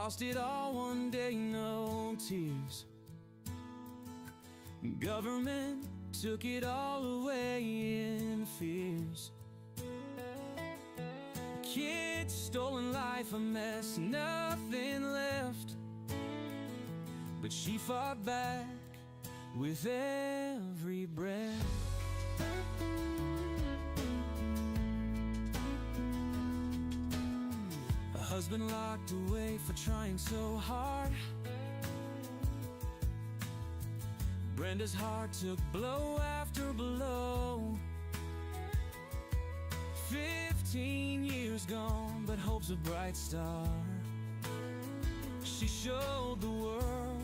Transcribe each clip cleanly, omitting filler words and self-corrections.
Lost it all one day, no tears. Government took it all away in fears. Kids, stolen life, a mess, nothing left. But she fought back with every breath. A husband locked away for trying so hard. Brenda's heart took blow after blow. 15 years gone, but hope's a bright star. She showed the world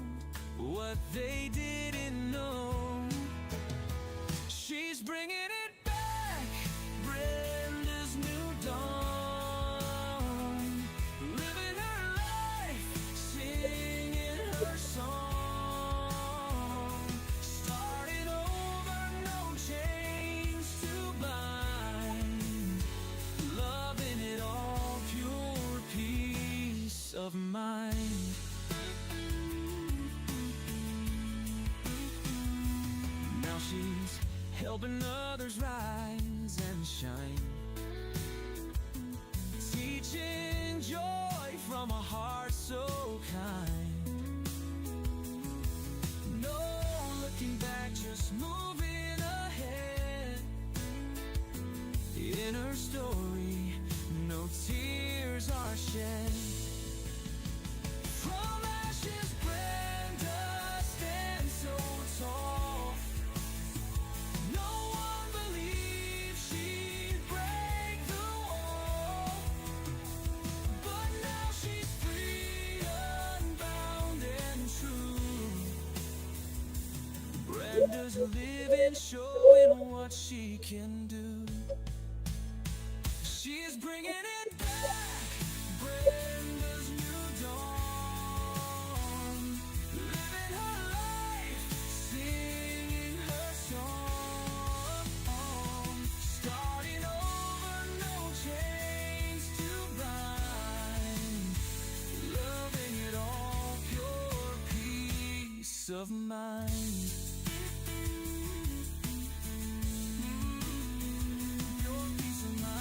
what they didn't know. She's bringing it back, Brenda's new dawn. Living her life, singing her song. Starting over, no chains to bind. Loving it all, pure peace of mind. Now she's helping others rise and shine, teaching joy from a heart so kind. No looking back, just moving ahead. In her story, no tears are shed. From ashes, Brenda stands so tall. No one believed she'd break the wall, but now she's free, unbound and true. Brenda's living, showing what she can do. She's bringing it back, Brenda's new dawn. Living her life, singing her song. Starting over, no chains to bind. Loving it all, pure peace of mind. Pure peace of mind.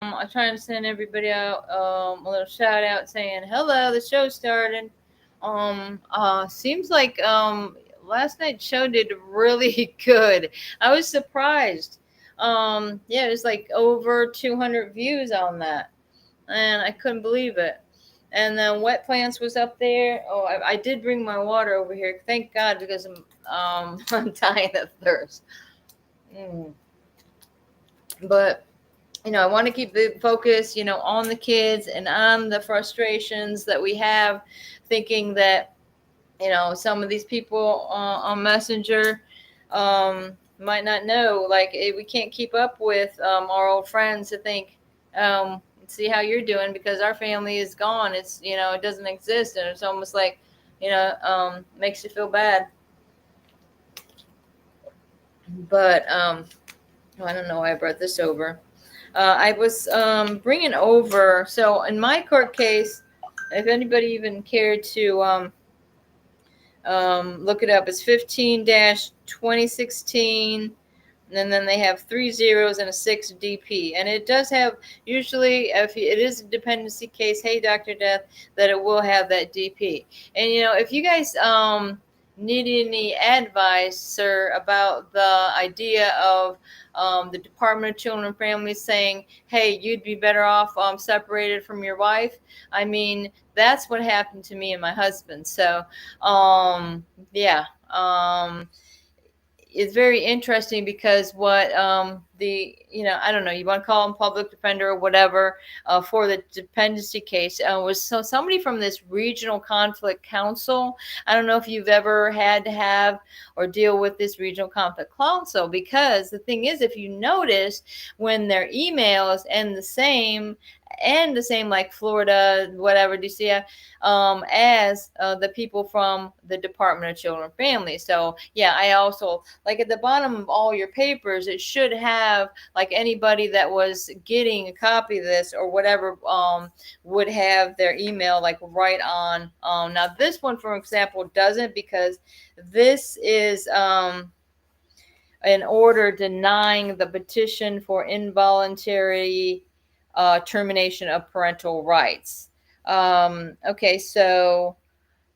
I'm trying to send everybody out a little shout out saying hello. The show started. Seems like last night's show did really good. I was surprised. Yeah, it was like over 200 views on that. and I couldn't believe it. And then wet plants was up there. Oh, I did bring my water over here. Thank God, because I'm dying of thirst. Mm. But I want to keep the focus, on the kids and on the frustrations that we have, thinking that, some of these people on Messenger might not know, like, we can't keep up with our old friends to think, see how you're doing, because our family is gone. It's, it doesn't exist. And it's almost like, makes you feel bad. But I don't know why I brought this over. I was bringing over, so in my court case, if anybody even cared to look it up, it's 15-2016, and then they have 3 zeros and a 6 DP. And it does have, usually, if it is a dependency case, hey, Dr. Death, that it will have that DP. And, if you guys need any advice, sir, about the idea of the Department of Children and Families saying, hey, you'd be better off separated from your wife. I mean, that's what happened to me and my husband. So, yeah. It's very interesting, because what the I don't know, you want to call him public defender or whatever, for the dependency case, was somebody from this regional conflict council. I don't know if you've ever had to have or deal with this regional conflict council, because the thing is, if you notice, when their emails and the same like Florida, whatever, DC, as the people from the Department of Children and Families. So yeah, I also, like, at the bottom of all your papers, it should have, like, anybody that was getting a copy of this or whatever would have their email, like, right on. Now this one, for example, doesn't, because this is an order denying the petition for involuntary termination of parental rights. Okay, so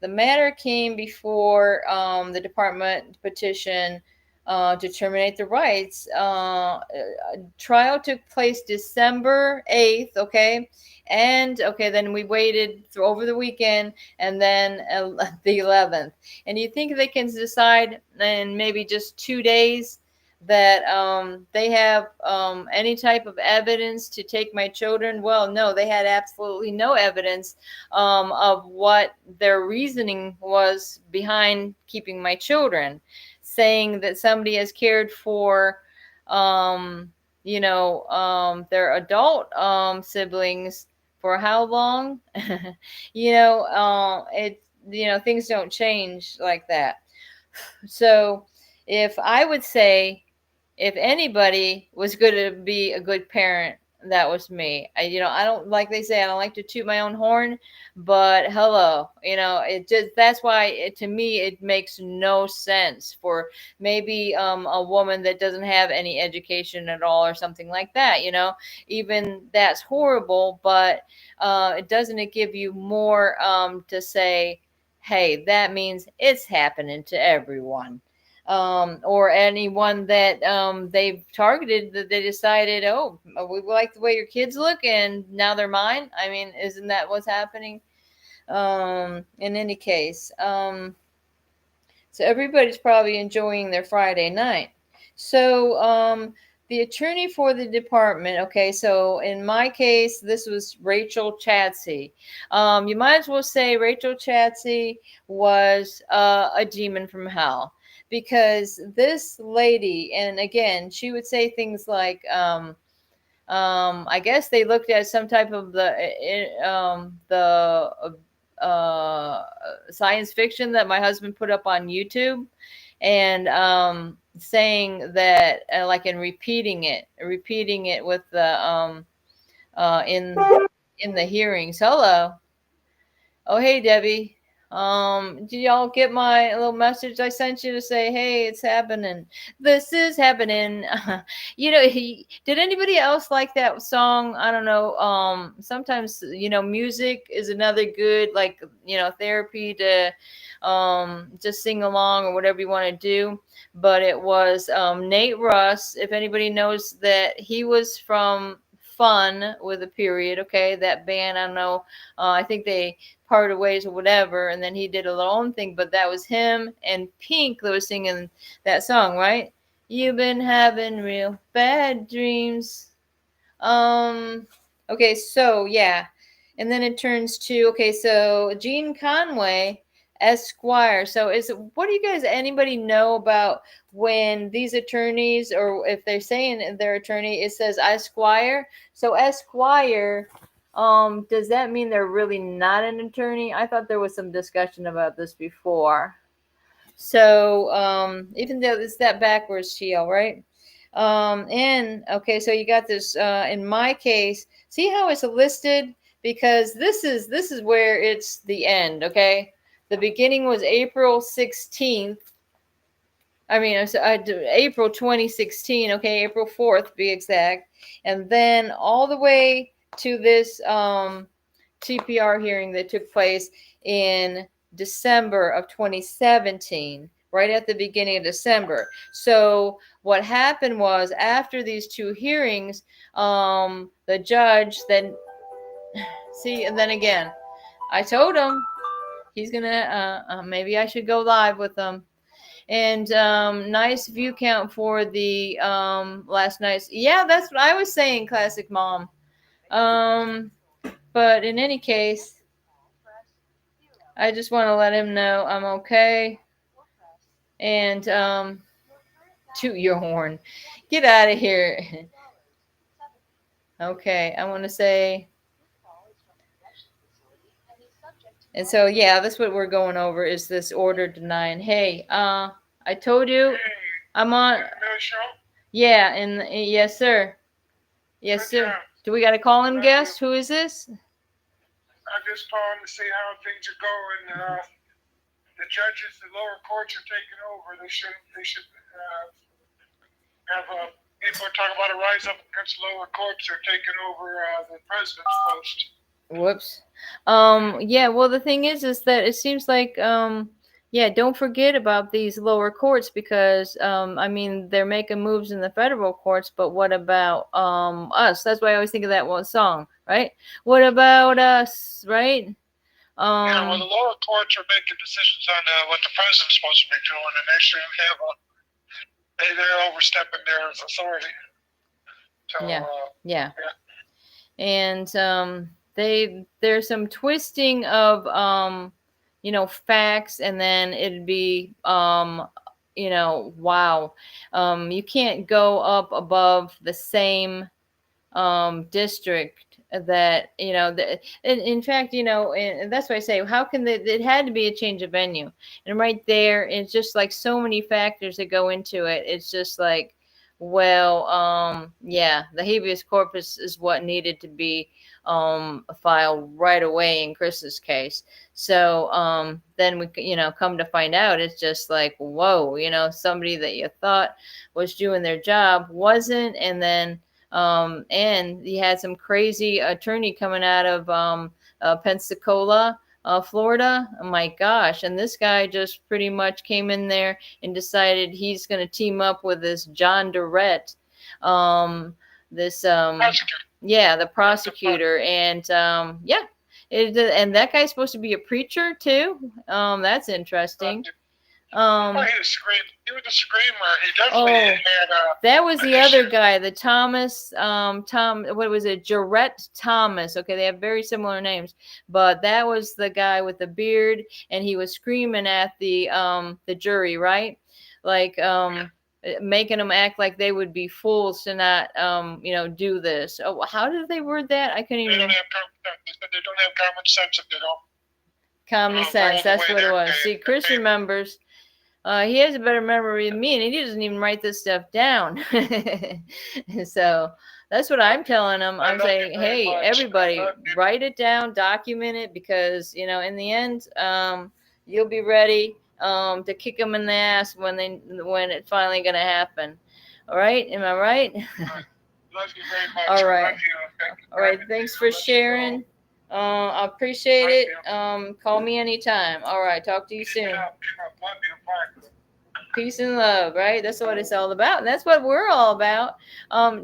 the matter came before the department petition to terminate the rights. Trial took place December 8th, okay? And, okay, then we waited over the weekend, and then the 11th. And you think they can decide in maybe just 2 days that they have any type of evidence to take my children? Well, no, they had absolutely no evidence of what their reasoning was behind keeping my children, saying that somebody has cared for their adult siblings for how long? It things don't change like that. So if I would say, if anybody was going to be a good parent, that was me. I don't, like they say, I don't like to toot my own horn, but hello, it just, that's why to me, it makes no sense for maybe a woman that doesn't have any education at all or something like that, even that's horrible, but it doesn't give you more to say, hey, that means it's happening to everyone. Or anyone that they've targeted, that they decided, oh, we like the way your kids look and now they're mine. I mean, isn't that what's happening? In any case, so everybody's probably enjoying their Friday night. So the attorney for the department, okay, so in my case, this was Rachel Chadsey. You might as well say Rachel Chadsey was a demon from hell, because this lady, and again, she would say things like, I guess they looked at some type of the science fiction that my husband put up on YouTube, and saying that, like, and repeating it with the in the hearings. Hello. Oh, hey, Debbie. Did y'all get my little message I sent you to say, hey, it's happening. This is happening. Did anybody else like that song? I don't know. Sometimes, music is another good, like, therapy to just sing along or whatever you want to do. But it was Nate Russ. If anybody knows that, he was from Fun with a period. Okay, that band, I don't know. I think they parted ways or whatever, and then he did a little own thing. But that was him and Pink that was singing that song, right? You've been having real bad dreams. Okay, so yeah. And then it turns to, okay, so Gene Conway, Esquire. So what do you guys, anybody know about when these attorneys, or if they're saying their attorney, it says Esquire? So Esquire, does that mean they're really not an attorney? I thought there was some discussion about this before. So even though it's that backwards TL, right? And okay, so you got this in my case, see how it's listed, because this is where it's the end. Okay, the beginning was April 16th. I mean, April 2016. Okay, April 4th, be exact, and then all the way to this TPR hearing that took place in December of 2017, right at the beginning of December. So what happened was, after these two hearings, the judge then, see, and then again, I told him he's gonna, maybe I should go live with him. And nice view count for the last night's. Yeah, that's what I was saying, Classic Mom. But in any case, I just want to let him know I'm okay. And toot your horn. Get out of here. Okay, I want to say. And so, yeah, that's what we're going over, is this order denying. Hey, I told you I'm on. Yeah, and yes, sir. Yes, sir. Do we got a call-in guest? Who is this? I just calling to see how things are going. The judges, the lower courts are taking over. They should have people are talking about a rise up against the lower courts. They're taking over the president's post. Whoops. Yeah, well, the thing is that it seems like, yeah, don't forget about these lower courts, because, I mean, they're making moves in the federal courts, but what about, us? That's why I always think of that one song, right? What about us, right? Yeah, well, the lower courts are making decisions on what the president's supposed to be doing, and they should have they're overstepping their authority. So, yeah. And there's some twisting of facts, and then it'd be wow, you can't go up above the same district that in fact, and that's why I say, how can it had to be a change of venue, and right there, it's just like so many factors that go into it. It's just like, well, yeah, the habeas corpus is what needed to be filed right away in Chris's case. So then we come to find out, it's just like, whoa, somebody that you thought was doing their job wasn't. And then and he had some crazy attorney coming out of Pensacola, Florida. Oh my gosh. And this guy just pretty much came in there and decided he's going to team up with this John Durrett, the prosecutor. And and that guy's supposed to be a preacher too. That's interesting. He was a screamer. He definitely had. That was the other guy, the Thomas. What was it? Jarrett Thomas. Okay, they have very similar names, but that was the guy with the beard, and he was screaming at the jury, right? Like making them act like they would be fools to not do this. Oh, how did they word that? I couldn't even. They don't have common sense if they don't. Common sense. That's what it was. See, Chris remembers. He has a better memory than me, and he doesn't even write this stuff down. So that's what I'm telling him. I'm saying, hey, everybody, write it down, document it, because in the end, you'll be ready to kick them in the ass when it's finally going to happen. All right? Am I right? Love you very much. All right. All right. Thanks for sharing. I appreciate it. Call me anytime. All right. Talk to you soon. Peace and love, right? That's what it's all about. And that's what we're all about.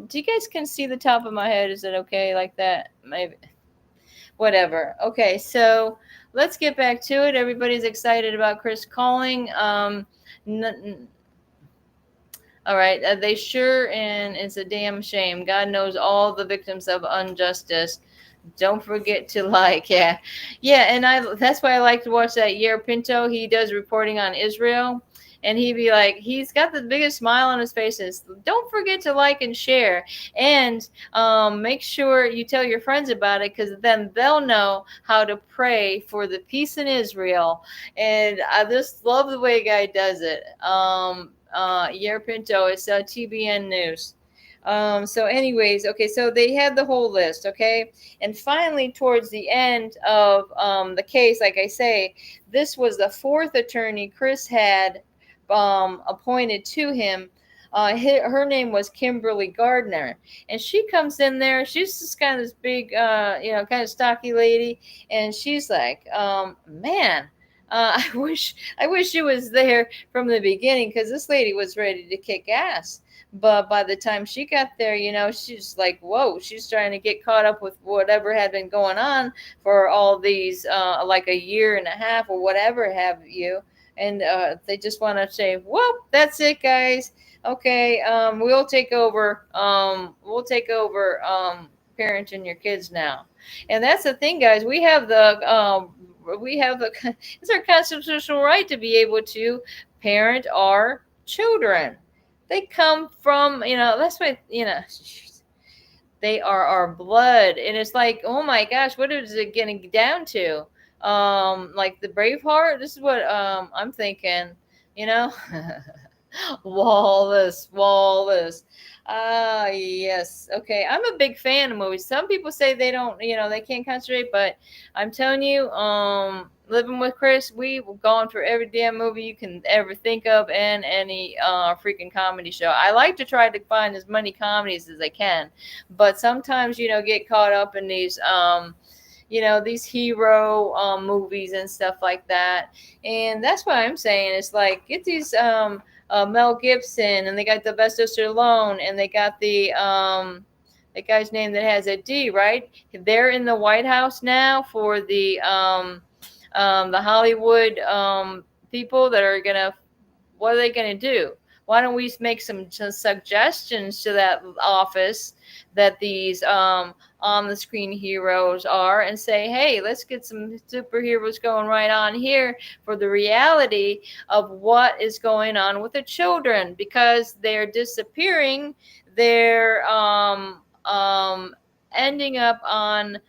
Do you guys can see the top of my head? Is it okay like that? Maybe. Whatever. Okay, so let's get back to it. Everybody's excited about Chris calling. All right, they sure, and it's a damn shame. God knows all the victims of injustice. Don't forget to like, yeah, and that's why I like to watch that Yair Pinto. He does reporting on Israel, and he'd be like, he's got the biggest smile on his face. Don't forget to like and share, and make sure you tell your friends about it, because then they'll know how to pray for the peace in Israel. And I just love the way a guy does it. Yair Pinto, it's TBN News. So anyways, okay, so they had the whole list, okay? And finally, towards the end of the case, like I say, this was the fourth attorney Chris had appointed to him. Her name was Kimberly Gardner, and she comes in there. She's just kind of this big, kind of stocky lady, and she's like, man, I wish she was there from the beginning, because this lady was ready to kick ass. But by the time she got there, she's like, whoa, she's trying to get caught up with whatever had been going on for all these, like a year and a half or whatever have you. And they just want to say, well, that's it, guys. Okay, we'll take over. Parenting your kids now. And that's the thing, guys. It's our constitutional right to be able to parent our children. They come from, that's what, they are our blood. And it's like, oh my gosh, what is it getting down to? Like the Braveheart? This is what I'm thinking, Wallace. Yes. Okay. I'm a big fan of movies. Some people say they don't, they can't concentrate, but I'm telling you, living with Chris, we've gone for every damn movie you can ever think of, and any freaking comedy show. I like to try to find as many comedies as I can, but sometimes, get caught up in these these hero movies and stuff like that. And that's what I'm saying. It's like, get these Mel Gibson, and they got the Best of Stallone, and they got the guy's name that has a D, right? They're in the White House now for the Hollywood people that are gonna. What are they gonna do? Why don't we make some suggestions to that office that these on-the-screen heroes are, and say, hey, let's get some superheroes going right on here for the reality of what is going on with the children, because they're disappearing. They're ending up on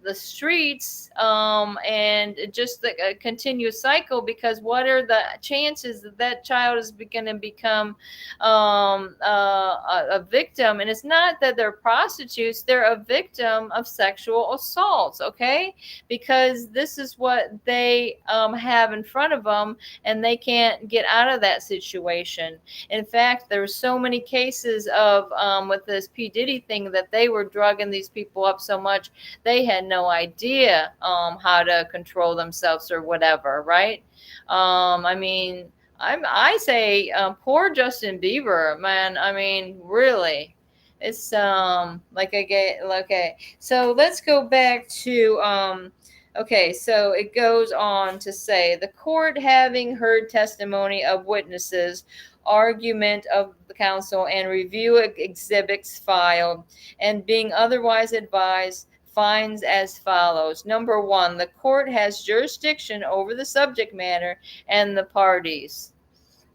the streets, and just a continuous cycle, because what are the chances that that child is going to become a victim? And it's not that they're prostitutes, they're a victim of sexual assaults, okay? Because this is what they have in front of them, and they can't get out of that situation. In fact, there's so many cases of with this P. Diddy thing, that they were drugging these people up so much they had no idea how to control themselves or whatever, right? I say poor Justin Bieber, man. I mean, really, it's okay. So let's go back to okay. So it goes on to say, the court, having heard testimony of witnesses, argument of the counsel, and review exhibits filed, and being otherwise advised, finds as follows. Number one, the court has jurisdiction over the subject matter and the parties.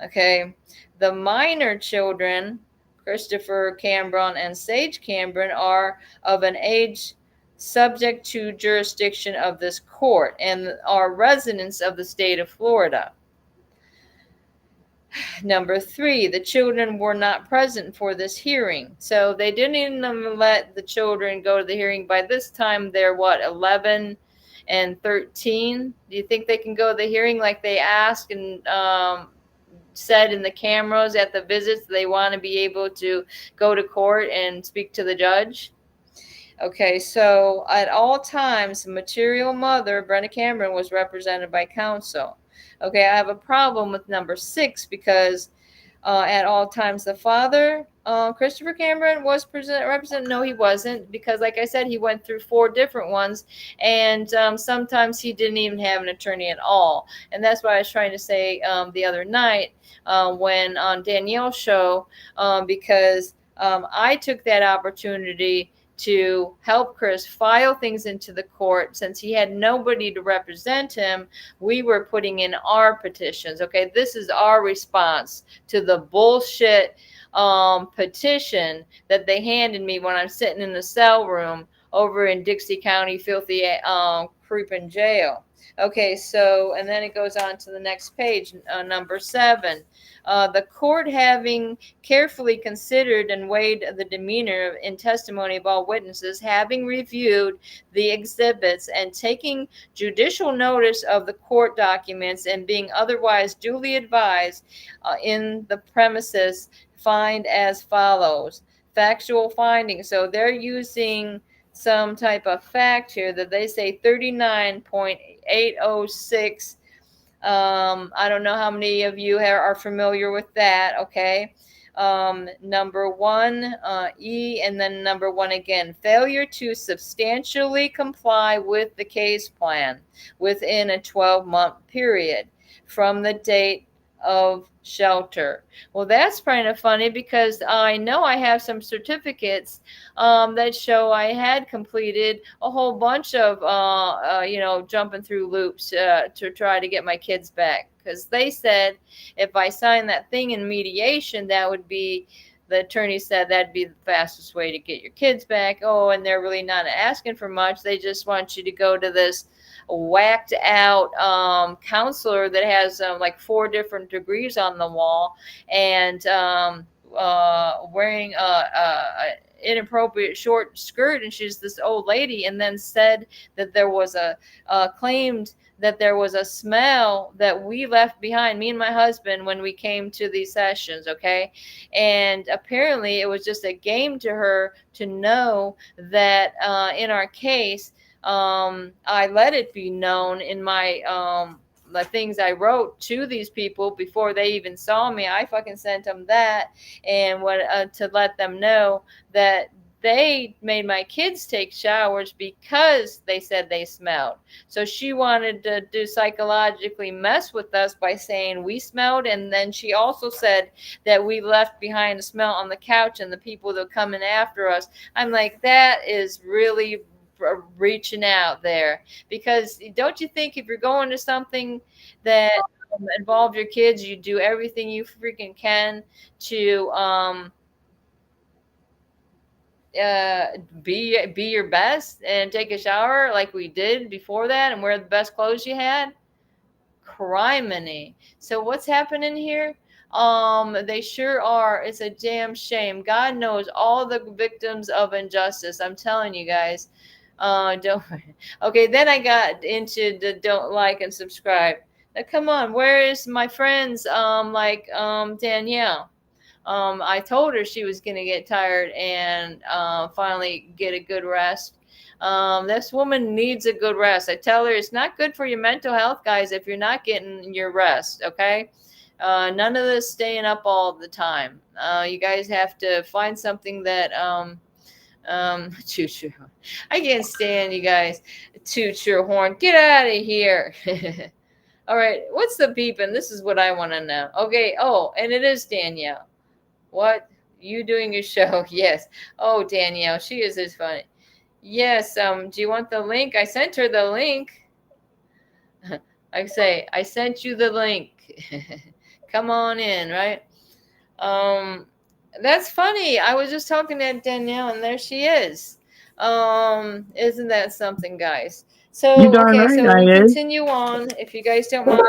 Okay. The minor children, Christopher Cambron and Sage Cambron, are of an age subject to jurisdiction of this court and are residents of the state of Florida. Number three, the children were not present for this hearing. So they didn't even let the children go to the hearing. By this time, they're 11 and 13. Do you think they can go to the hearing like they asked and said in the cameras at the visits they want to be able to go to court and speak to the judge? Okay, so at all times, the material mother, Brenda Cameron, was represented by counsel. Okay, I have a problem with number 6 because at all times the father, Christopher Cameron, was represented. No, he wasn't, because like I said, he went through 4 different ones, and sometimes he didn't even have an attorney at all. And that's what I was trying to say the other night when on Danielle's show, because I took that opportunity to help Chris file things into the court. Since he had nobody to represent him, we were putting in our petitions. Okay, this is our response to the bullshit petition that they handed me when I'm sitting in the cell room over in Dixie County filthy creeping jail. Okay, so, and then it goes on to the next page, number 7. The court, having carefully considered and weighed the demeanor in testimony of all witnesses, having reviewed the exhibits and taking judicial notice of the court documents, and being otherwise duly advised in the premises, find as follows. Factual findings. So they're using some type of fact here that they say 39.806. I don't know how many of you are familiar with that. Okay. Number 1, E, and then number 1 again. Failure to substantially comply with the case plan within a 12-month period from the date of shelter. Well, that's kind of funny because I know I have some certificates that show I had completed a whole bunch of, jumping through loops to try to get my kids back. Because they said if I signed that thing in mediation, that would be, the attorney said that'd be the fastest way to get your kids back. Oh, and they're really not asking for much. They just want you to go to this whacked out counselor that has like 4 different degrees on the wall, and wearing a inappropriate short skirt, and she's this old lady, and then said that there was claimed that there was a smell that we left behind, me and my husband, when we came to these sessions. Okay, and apparently it was just a game to her to know that in our case, I let it be known in my the things I wrote to these people before they even saw me. I fucking sent them that, and what to let them know that they made my kids take showers because they said they smelled. So she wanted to do psychologically mess with us by saying we smelled, and then she also said that we left behind a smell on the couch and the people that were coming after us. I'm like, that is really reaching out there, because don't you think if you're going to something that involves your kids, you do everything you freaking can to be your best and take a shower like we did before that and wear the best clothes you had? Criminy. So what's happening here? They sure are. It's a damn shame. God knows all the victims of injustice. I'm telling you guys. Don't. Okay, then I got into the don't like and subscribe. Now, come on, where is my friends? Danielle. I told her she was gonna get tired and finally get a good rest. This woman needs a good rest. I tell her it's not good for your mental health, guys, if you're not getting your rest. Okay. None of this staying up all the time. You guys have to find something that toot your horn. I can't stand you guys. Toot your horn. Get out of here. All right. What's the beeping? This is what I want to know. Okay. Oh, and it is Danielle. What? You doing your show? Yes. Oh, Danielle. She is as funny. Yes. Do you want the link? I sent her the link. I say, I sent you the link. Come on in, right? That's funny. I was just talking to Danielle, and there she is. Isn't that something, guys? So, You darn okay, right so I we'll is. continue on if you guys don't mind.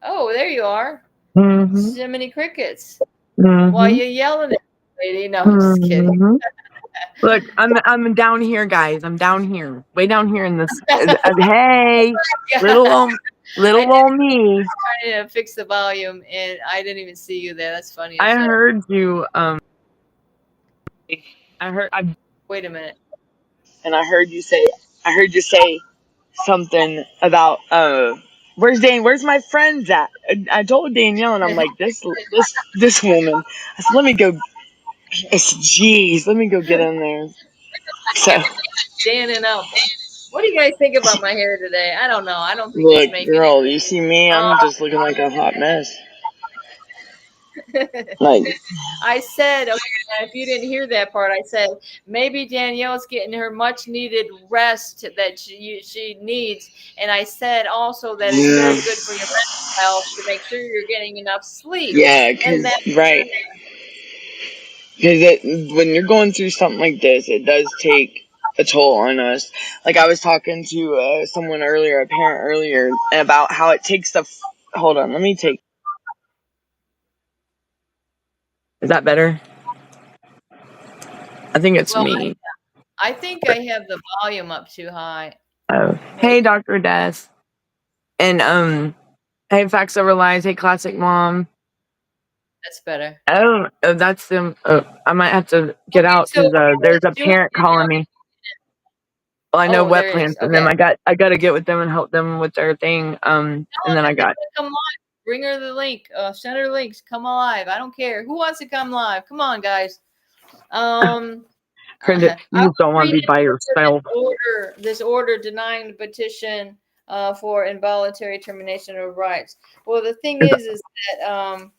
Oh, there you are. Mm-hmm. Jiminy Crickets. Mm-hmm. Why you yelling at me, lady? No, I'm just kidding. Mm-hmm. Look, I'm down here, guys. I'm down here, way down here in this. Hey, little old me. I trying to fix the volume, and I didn't even see you there. That's funny. I heard you. Wait a minute. And I heard you say something about Where's Dan? Where's my friends at? I told Danielle, and I'm like, this woman. I said, let me go. Jeez, let me go get in there. So Standing up. What do you guys think about my hair today? I don't know. I don't think it's look, making girl, you see me? I'm just looking like a hot mess. Like, I said, okay, if you didn't hear that part, I said maybe Danielle's getting her much needed rest that she needs. And I said also that it's yeah, very good for your mental health to make sure you're getting enough sleep. yeah, And because that, right, because when you're going through something like this, it does take a toll on us. Like I was talking to someone earlier, a parent earlier, about how it takes the. Hold on, let me take. Is that better? I think it's well, me. I think I have the volume up too high. Oh, hey, Dr. Des. And hey, Facts Over Lies. Hey, Classic Mom. That's better. Oh, that's them. I might have to get Okay, out so because there's a do it. parent calling me. Well, I know Oh, wet there it plants, is. and then Okay. I got to get with them and help them with their thing. And then I got. Come on, bring her the link. Send her links. Come alive. I don't care who wants to come live. Come on, guys. Brenda, you I'll just don't want to read be by yourself. this order denying the petition for involuntary termination of rights. Well, the thing is that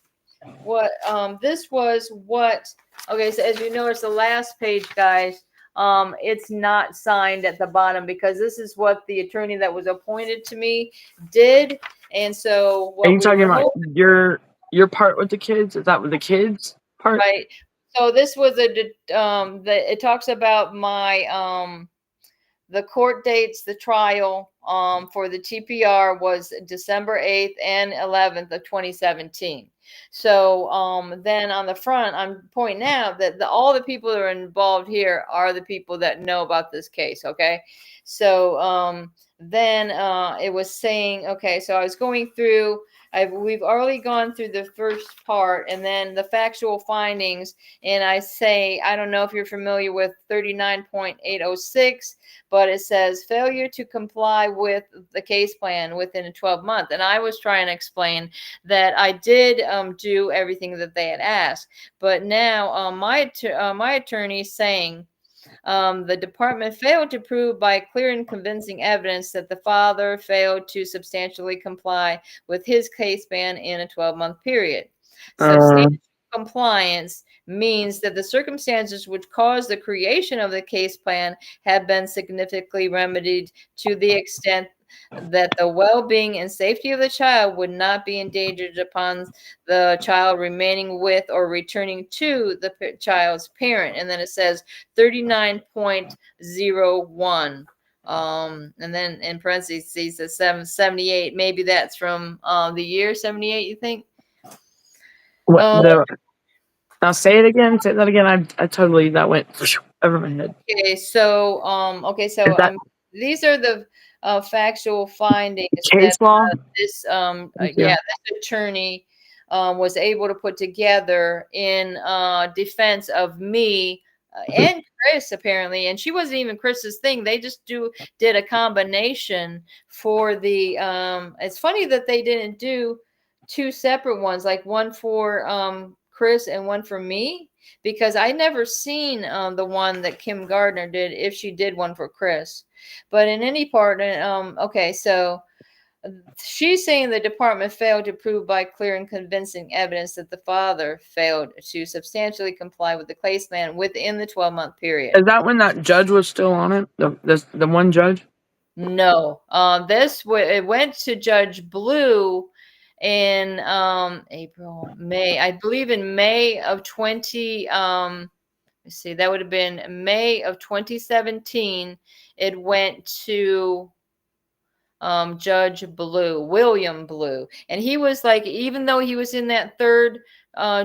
what this was what. Okay, so as you know, it's the last page, guys. It's not signed at the bottom because this is what the attorney that was appointed to me did, and so Are what you we talking were about hoping. your part with the kids? Is that with the kids part? Right. So this was it talks about my the court dates, the trial for the TPR was December 8th and 11th of 2017. So then on the front, I'm pointing out that all the people that are involved here are the people that know about this case. Okay. So then it was saying, okay, so I was going through, we've already gone through the first part and then the factual findings. And I say, I don't know if you're familiar with 39.806, but it says failure to comply with the case plan within a 12-month. And I was trying to explain that I did do everything that they had asked. But now my attorney is saying, the department failed to prove by clear and convincing evidence that the father failed to substantially comply with his case ban in a 12-month period. Substantial compliance means that the circumstances which caused the creation of the case plan have been significantly remedied to the extent that the well-being and safety of the child would not be endangered upon the child remaining with or returning to the child's parent. And then it says 39.01. And then in parentheses it says 778. Maybe that's from the year 78, you think? What the? Now say it again. Say that again. I totally that went over my head. Okay, so Is that these are the factual findings case that law? this Thank you. this attorney was able to put together in defense of me and Chris apparently, and she wasn't even Chris's thing. They just did a combination for the. It's funny that they didn't do two separate ones, like one for Chris and one for me, because I never seen the one that Kim Gardner did, if she did one for Chris. But in any part, okay, so she's saying the department failed to prove by clear and convincing evidence that the father failed to substantially comply with the case plan within the 12-month period. Is that when that judge was still on it? The one judge? No, it went to Judge Blue in May, I believe in May of 20. Let's see, that would have been May of 2017. It went to Judge Blue, William Blue. And he was like, even though he was in that third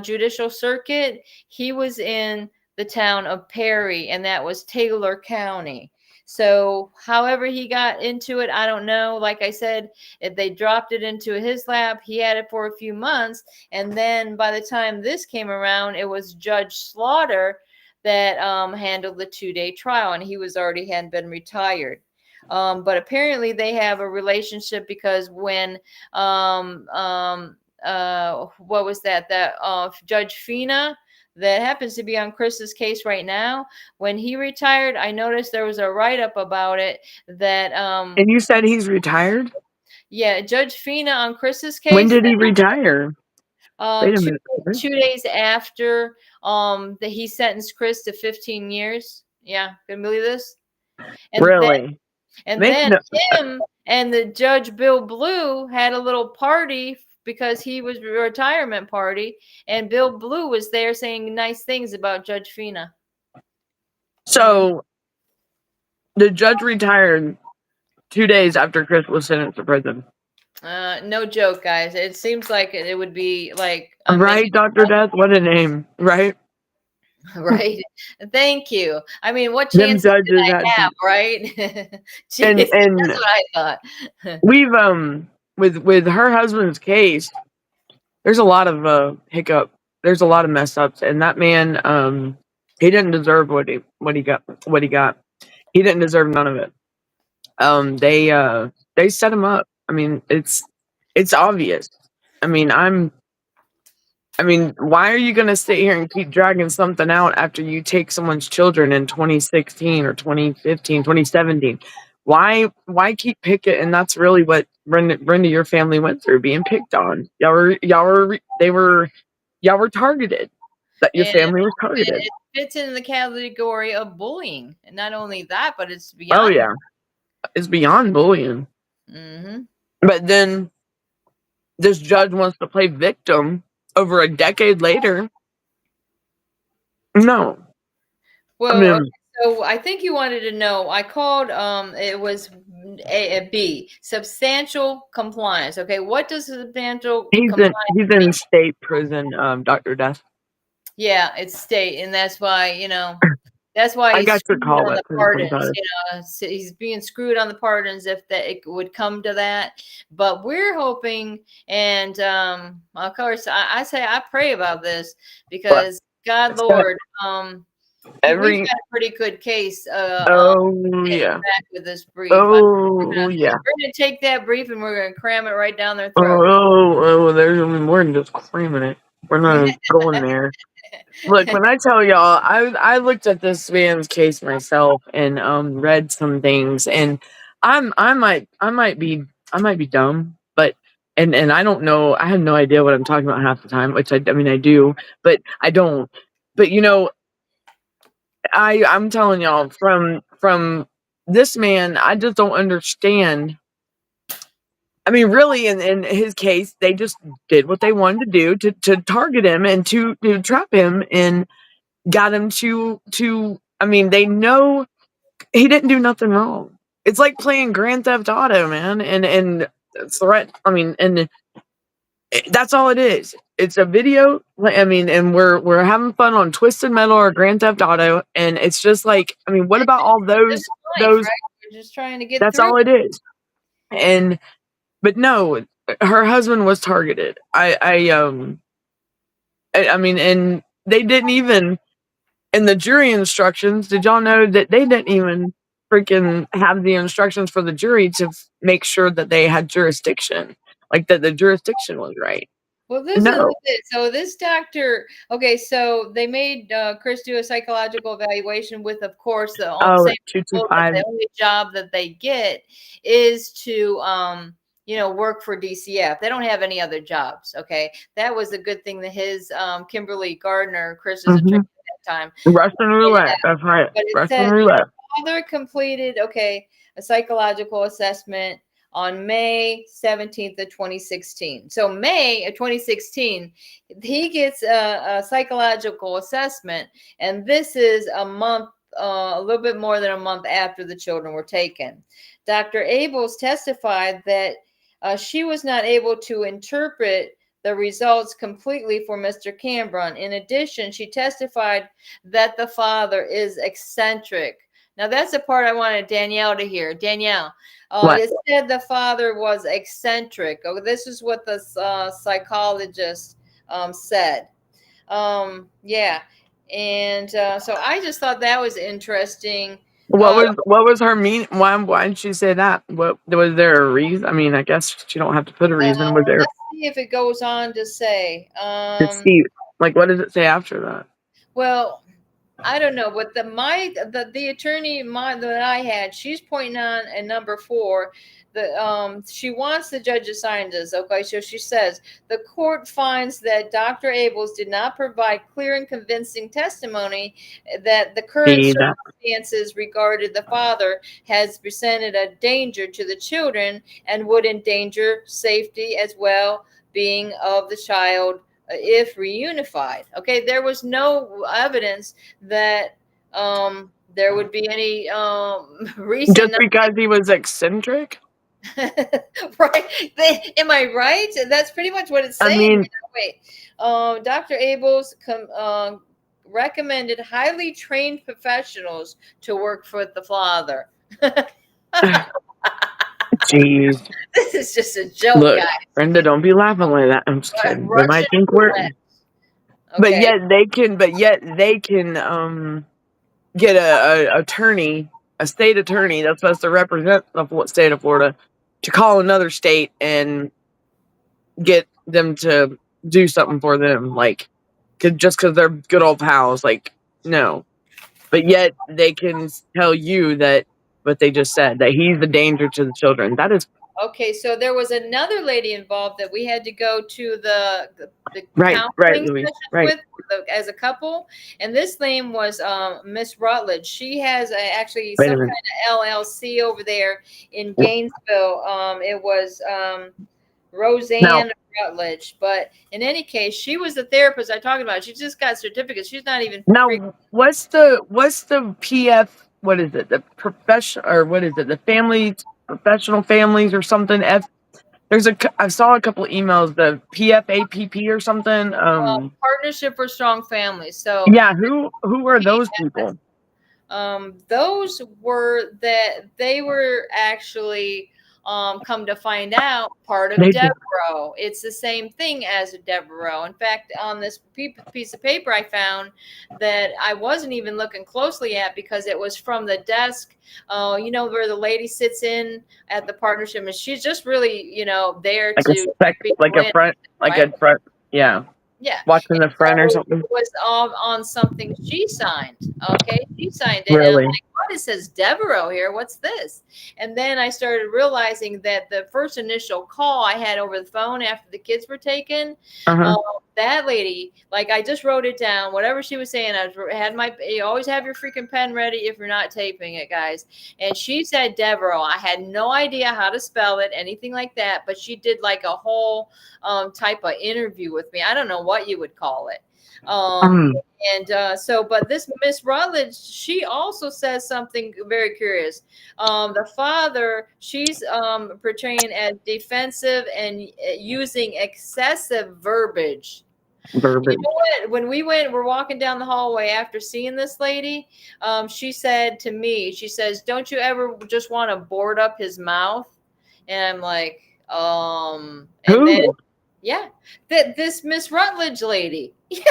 judicial circuit, he was in the town of Perry, and that was Taylor County. So however he got into it, I don't know. Like I said, if they dropped it into his lap, he had it for a few months. And then by the time this came around, it was Judge Slaughter that handled the 2-day trial, and he was already had been retired. But apparently they have a relationship because when what was that Judge Fina, that happens to be on Chris's case right now, when he retired, I noticed there was a write-up about it that And you said he's retired? yeah, Judge Fina on Chris's When case, did he retire? Wait a two, minute. 2 days after that he sentenced Chris to 15 years. Yeah, can you believe this? And then Really? and Make then no. him and the Judge Bill Blue had a little party because he was a retirement party, and Bill Blue was there saying nice things about Judge Fina. So the judge retired 2 days after Chris was sentenced to prison. No joke, guys. It seems like it would be like Right, Dr. Death? What a name, right? right. Thank you. I mean, what Them chances did judges I had have, to, right? and Jeez, that's what I thought. we've with her husband's case, there's a lot of hiccup. There's a lot of mess ups, and that man, he didn't deserve what he got. He didn't deserve none of it. They set him up. I mean, it's obvious. I mean, why are you going to sit here and keep dragging something out after you take someone's children in 2016 or 2015, 2017? Why keep picking? And that's really what Brenda, your family went through, being picked on. Y'all were targeted. That your And family was targeted. it fits in the category of bullying. And not only that, but it's Oh beyond. yeah, it's beyond bullying. Mm-hmm. But then this judge wants to play victim over a decade later. No, I Well, okay, mean, so I think you wanted to know. I called. It was a B, substantial compliance. Okay, what does substantial compliance he's mean? in state prison, Dr. Death. Yeah, it's state, and that's why that's why I he's got to screwed call on that the prison pardons. sometimes. So he's being screwed on the pardons if that it would come to that. But we're hoping, and of course, I say I pray about this But because God, it's got Lord, we've got a pretty good case. oh Getting yeah, back with this brief. oh yeah, We're gonna take that brief and we're gonna cram it right down their throat. there's more than just creaming it. We're not going there. Look, when I tell y'all, I looked at this man's case myself and read some things, and I might be dumb, but and I don't know, I have no idea what I'm talking about half the time, which I mean I do, but I don't. But I'm telling y'all, from this man, I just don't understand. I mean, really, in his case, they just did what they wanted to do to target him and to trap him and got him to. I mean, they know he didn't do nothing wrong. It's like playing Grand Theft Auto, man, and threat. I mean, and that's all it is. It's a video. I mean, and we're having fun on Twisted Metal or Grand Theft Auto, and it's just like, I mean, what about all This those is life, those? right? We're just trying to get That's through. all it is. And but no, her husband was targeted. I mean, and they didn't even in the jury instructions. Did y'all know that they didn't even freaking have the instructions for the jury to make sure that they had jurisdiction, like that the jurisdiction was right? Well, this is No. it. So this doctor, okay, so they made Chris do a psychological evaluation with, of course, the Oh, same people that 225. the only job that they get is to, work for DCF. They don't have any other jobs. Okay, that was a good thing that his Kimberly Gardner, Chris's attorney Mm-hmm. at that time, Russian pointed roulette. out. That's right. But it Russian said roulette. father completed a psychological assessment on May 17th of 2016. So May of 2016, he gets a psychological assessment, and this is a month, a little bit more than a month after the children were taken. Dr. Abels testified that she was not able to interpret the results completely for Mr. Cambron. In addition, she testified that the father is eccentric. Now, that's the part I wanted Danielle to hear. Danielle, What? it said the father was eccentric. Oh, this is what the psychologist said. Yeah. And so I just thought that was interesting. What was her mean? Why did she say that? What was there a reason? I mean, I guess you don't have to put a reason. Was there Let's see if it goes on to say. to see like what does it say after that? Well, I don't know, but the attorney that I had, she's pointing on at number 4. She wants the judge to sign this. Okay, so she says the court finds that Dr. Abels did not provide clear and convincing testimony that the current See that? circumstances regarding the father has presented a danger to the children and would endanger safety as well being of the child if reunified. Okay, there was no evidence that there would be any reason. Just because he was eccentric? Right? Am I right? That's pretty much what it's saying. I mean, wait. Dr. Abels recommended highly trained professionals to work for the father. jeez. This is just a joke, Look, guys. Brenda, don't be laughing like that. I'm just kidding. They might think we're. Okay. But yet they can get a attorney, a state attorney that's supposed to represent the state of Florida, to call another state and get them to do something for them, like just because they're good old pals. Like, no. But yet they can tell you that what they just said, that he's the danger to the children. That is okay. So there was another lady involved that we had to go to the right, Louise, with as a couple, and this name was Miss Rutledge. She has actually some kind of LLC over there in Gainesville. It was Roseanne Rutledge, but in any case, she was the therapist I talked about. She just got certificates. She's not even what's the PF? What is it? The profession, or what is it? The family, professional families or something. I saw a couple of emails. The PFAPP or something. Partnership for Strong Families. So yeah, who are those people? Those were they were actually come to find out part of Devereaux. It's the same thing as a Devereaux. In fact, on this piece of paper I found that I wasn't even looking closely at because it was from the desk, where the lady sits in at the partnership, and she's just really, there a front, yeah. Yeah. Watching the front or something. It was all on something she signed. Okay. She signed it. Really? And I'm like, what? It says Devereaux here. What's this? And then I started realizing that the first initial call I had over the phone after the kids were taken, that lady, like I just wrote it down, whatever she was saying, you always have your freaking pen ready if you're not taping it, guys. And she said Devereaux. I had no idea how to spell it, anything like that, but she did like a whole type of interview with me. I don't know what you would call it. But this Miss Rutledge, she also says something very curious. The father, she's portraying as defensive and using excessive verbiage. You know what? When we're walking down the hallway after seeing this lady, she said to me, she says, "Don't you ever just want to board up his mouth?" And I'm like, who? This Miss Rutledge lady. Yeah.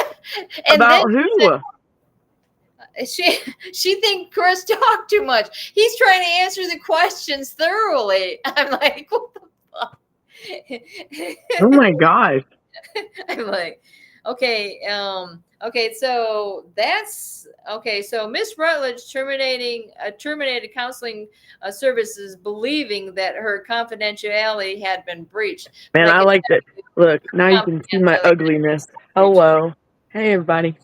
And about who? She think Chris talked too much. He's trying to answer the questions thoroughly. I'm like, what the fuck? Oh my gosh. I'm like, okay, so that's okay. So Miss Rutledge terminated counseling services, believing that her confidentiality had been breached. Man, I like that. Look, now you can see my ugliness. Hello, hey everybody.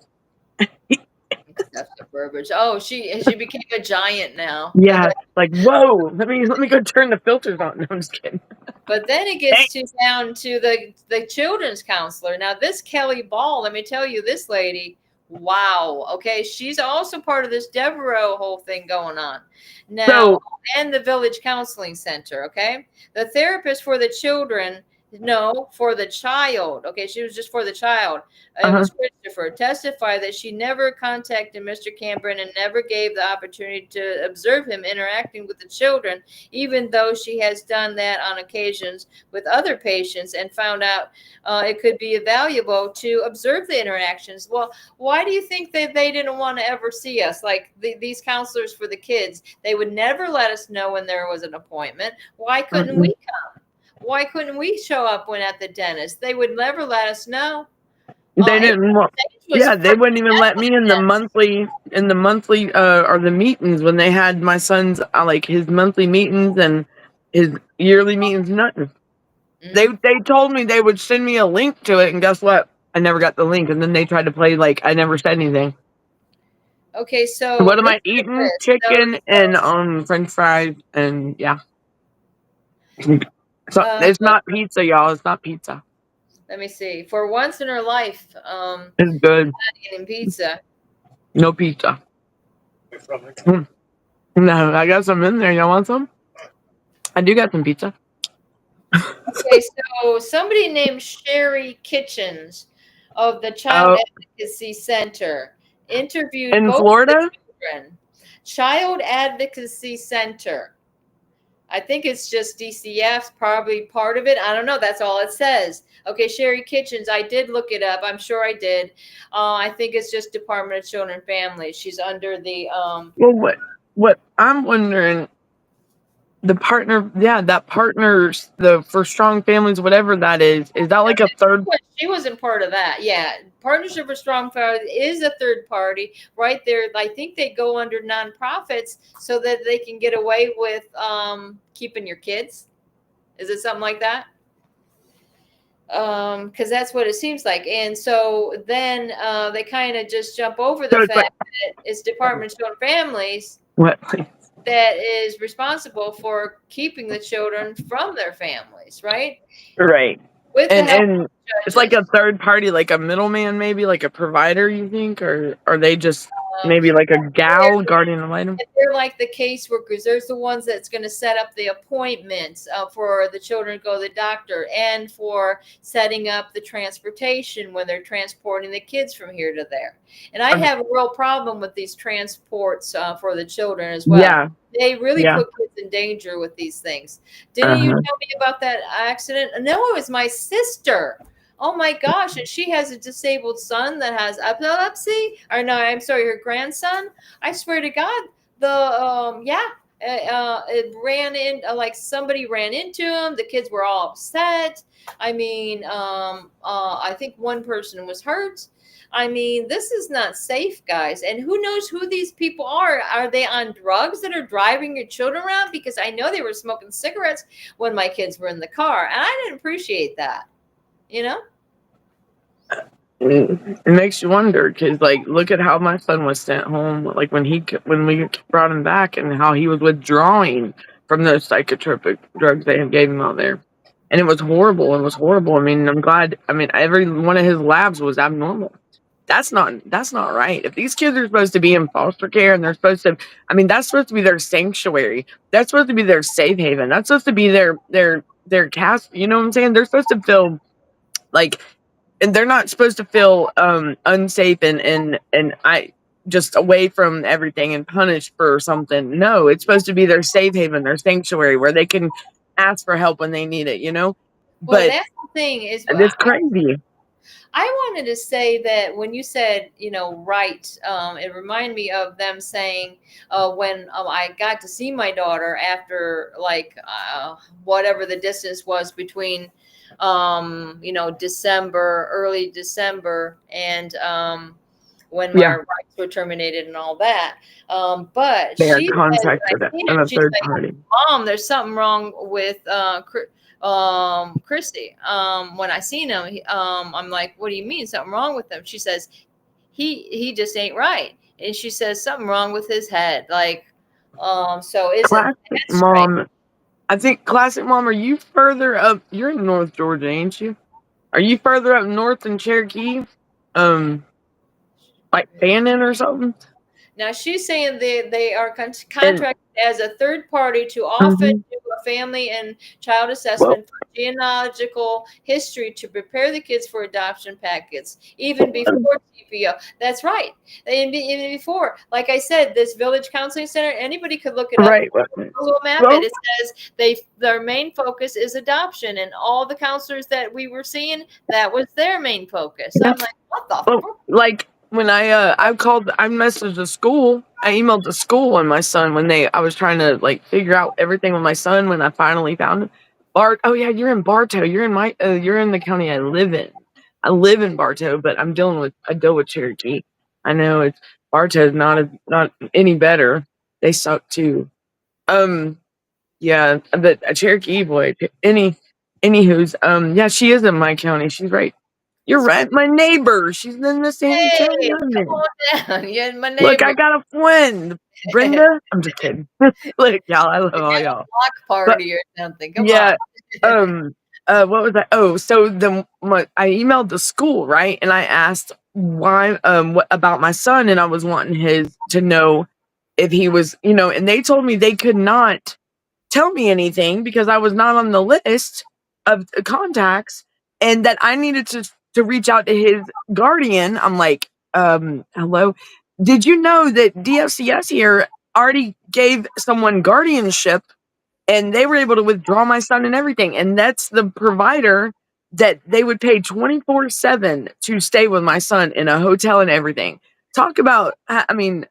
Oh, she became a giant now. Yeah, like whoa. Let me go turn the filters on. No, I'm just kidding. But then it gets down to the children's counselor. Now, this Kelly Ball, let me tell you, this lady, wow. Okay, she's also part of this Devereaux whole thing going on now, and the Village Counseling Center. Okay, the therapist for the children No, for the child. Okay, she was just for the child. It Uh-huh. was Christopher testified that she never contacted Mr. Cameron and never gave the opportunity to observe him interacting with the children, even though she has done that on occasions with other patients and found out it could be valuable to observe the interactions. Well, why do you think that they didn't want to ever see us? Like these counselors for the kids, they would never let us know when there was an appointment. Why couldn't we come? Why couldn't we show up when at the dentist? They would never let us know. They didn't want. Yeah, they wouldn't even let me in the monthly or the meetings when they had my son's like his monthly meetings and his yearly meetings. Nothing. They told me they would send me a link to it, and guess what? I never got the link, and then they tried to play like I never said anything. Okay, so What am I eating? Chicken and French fries, and yeah. So it's not pizza, y'all. It's not pizza. Let me see. For once in her life, it's good. Not eating pizza. No pizza. No, I got some in there. Y'all want some? I do got some pizza. Okay, so somebody named Sherry Kitchens of the Child Advocacy Center interviewed in both Florida. Children. Child Advocacy Center. I think it's just DCF's probably part of it. I don't know. That's all it says. Okay, Sherry Kitchens. I did look it up. I'm sure I did. I think it's just Department of Children and Families. She's under the. Well, what I'm wondering, the partner, that partners for strong families, whatever that is that like a third? She wasn't part of that. Yeah, Partnership for Strong Families is a third party right there. I think they go under nonprofits so that they can get away with keeping your kids. Is it something like that? Because that's what it seems like. And so then they kind of just jump over the fact that it's Department of Children and Families that is responsible for keeping the children from their families, right? Right. With and it's like a third party, like a middleman, maybe like a provider, you think? Or are they just maybe like a gal guardian ad litem? They're like the caseworkers. There's the ones that's going to set up the appointments for the children to go to the doctor and for setting up the transportation when they're transporting the kids from here to there. And I have a real problem with these transports for the children as well. Yeah. They really put kids in danger with these things. Didn't you tell me about that accident? No, it was my sister. Oh my gosh. And she has a disabled son that has epilepsy. Or no, I'm sorry, her grandson. I swear to God, it ran in, like somebody ran into him. The kids were all upset. I mean, I think one person was hurt. I mean, this is not safe, guys. And who knows who these people are? Are they on drugs that are driving your children around? Because I know they were smoking cigarettes when my kids were in the car. And I didn't appreciate that. You know? It makes you wonder, because like, look at how my son was sent home, like when we brought him back, and how he was withdrawing from those psychotropic drugs they had gave him out there, and it was horrible. I mean, I'm glad. I mean, every one of his labs was abnormal. That's not right. If these kids are supposed to be in foster care and they're supposed to, I mean, that's supposed to be their sanctuary. That's supposed to be their safe haven. That's supposed to be their cast. You know what I'm saying? They're supposed to feel like. And they're not supposed to feel unsafe and I just away from everything and punished for something. No, it's supposed to be their safe haven, their sanctuary, where they can ask for help when they need it, you know? Well, but that's the thing is it's crazy. I wanted to say that when you said, right, it reminded me of them saying when I got to see my daughter after whatever the distance was between December, early December, and when my rights were terminated and all that. But she contacted a third party. Mom, there's something wrong with Christy. When I seen him, I'm like, what do you mean something wrong with him? She says, he just ain't right. And she says something wrong with his head. Like, so is Classic Mom. Right? I think Classic Mom, are you further up? You're in North Georgia, ain't you? Are you further up north than Cherokee? Like Fannin or something? Now she's saying they are contracted as a third party to often do a family and child assessment for genealogical history to prepare the kids for adoption packets, even before CPO. That's right. Even before, like I said, this village counseling center, anybody could look it up. Right. Google map Well, it. It says their main focus is adoption, and all the counselors that we were seeing, that was their main focus. Yeah. I'm like, what the well, fuck? like when I messaged the school, I emailed the school and my son when I was trying to like figure out everything with my son when I finally found him. Oh yeah, you're in Bartow. You're in the county I live in. I live in Bartow, but I deal with Cherokee. I know it's Bartow's not any better. They suck too. Yeah, but a Cherokee boy. Anywho's, yeah, she is in my county. She's right. You're right. My neighbor. She's in the same county Hey, I'm come in. on down. You're my Look, neighbor. I got a friend, Brenda. I'm just kidding. Look, y'all, I love We all got a y'all. block party or something. Come Yeah. on. What was that? Oh, so I emailed the school, right? And I asked why, what about my son, and I was wanting to know if he was, and they told me they could not tell me anything because I was not on the list of contacts, and that I needed to reach out to his guardian. I'm like, hello, did you know that DFCS here already gave someone guardianship and they were able to withdraw my son and everything? And that's the provider that they would pay 24/7 to stay with my son in a hotel and everything. Talk about, I mean,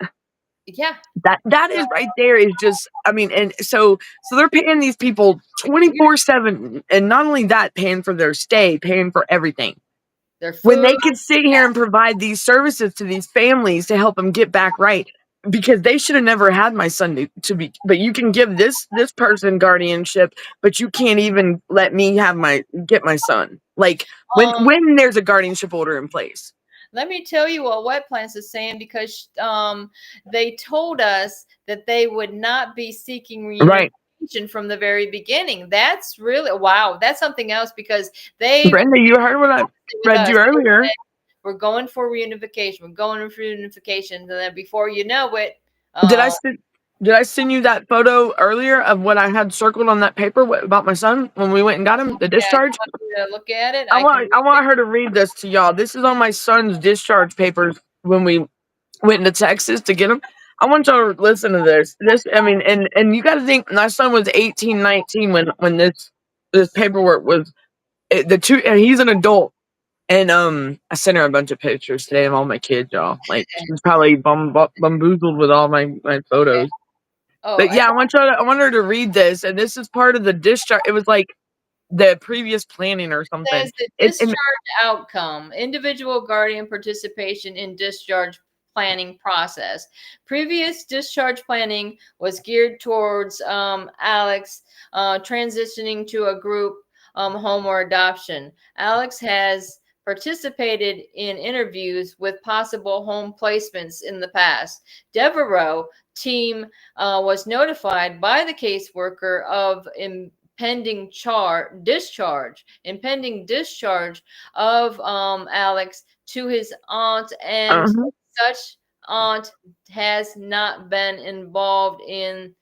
Yeah. that is right there is just, I mean, and so they're paying these people 24/7, and not only that, paying for their stay, paying for everything. Their When food. they could sit here and provide these services to these families to help them get back right, because they should have never had my son to be. But you can give this person guardianship, but you can't even let me get my son. Like when there's a guardianship order in place. Let me tell you what Wet Plants is saying, because they told us that they would not be seeking Right. reunification from the very beginning. That's really, wow. That's something else, because they Brenda, you heard what I read you earlier. We're going for reunification. We're going for reunification. And then before you know it, Did I send you that photo earlier of what I had circled on that paper about my son when we went and got him the discharge? yeah, look at it. I want her to read this to y'all. This is on my son's discharge papers when we went into Texas to get him. I want y'all to listen to this. I mean, and you got to think my son was 18, 19 when this paperwork was he's an adult. And I sent her a bunch of pictures today of all my kids, y'all. Like she's probably bamboozled with all my photos. Oh, But yeah, I want her to read this, and this is part of the discharge. It was like the previous planning or something. Says the discharge outcome, individual guardian participation in discharge planning process. Previous discharge planning was geared towards Alex transitioning to a group home or adoption. Alex has participated in interviews with possible home placements in the past. Devereaux team was notified by the caseworker of impending discharge of Alex to his aunt, and such aunt has not been involved in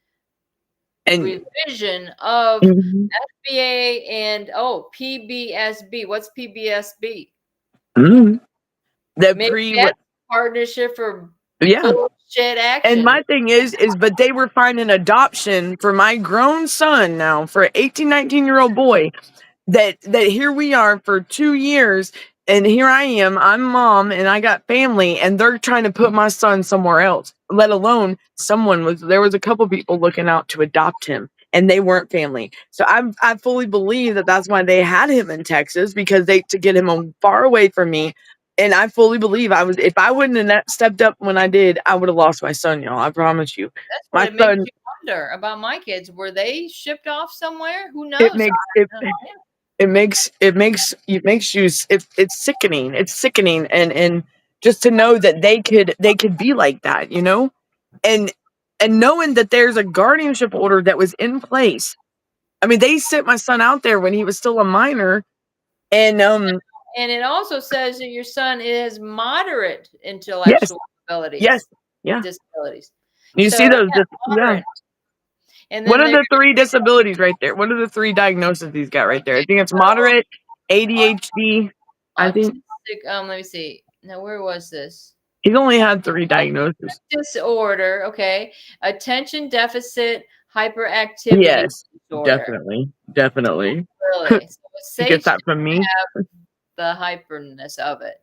revision of FBA and PBSB. What's PBSB? The partnership for bullshit action. And my thing is but they were finding adoption for my grown son now, for an 18, 19-year-old boy, that here we are for 2 years, and here I am, I'm mom, and I got family, and they're trying to put my son somewhere else, let alone there was a couple people looking out to adopt him, and they weren't family. So I fully believe that that's why they had him in Texas, because to get him far away from me. And I fully believe if I wouldn't have stepped up when I did, I would have lost my son, y'all. I promise you. That's what it makes you wonder about my kids. Were they shipped off somewhere? Who knows? It makes you, it's sickening. It's sickening, and just to know that they could be like that, and knowing that there's a guardianship order that was in place. I mean, they sent my son out there when he was still a minor, and it also says that your son is moderate intellectual abilities. Yes. Yeah. disabilities. You So see those? yeah, Yeah. moderate. And What then are they're the 3 disabilities right there? What are the 3 diagnoses he's got right there? I think it's moderate, ADHD. I think autistic. Let me see. Now, where was this? he's only had 3 diagnoses. Disorder. Okay, attention deficit hyperactivity Yes, disorder. definitely. Really? So it's He gets safe to that from me. have the hyperness of it.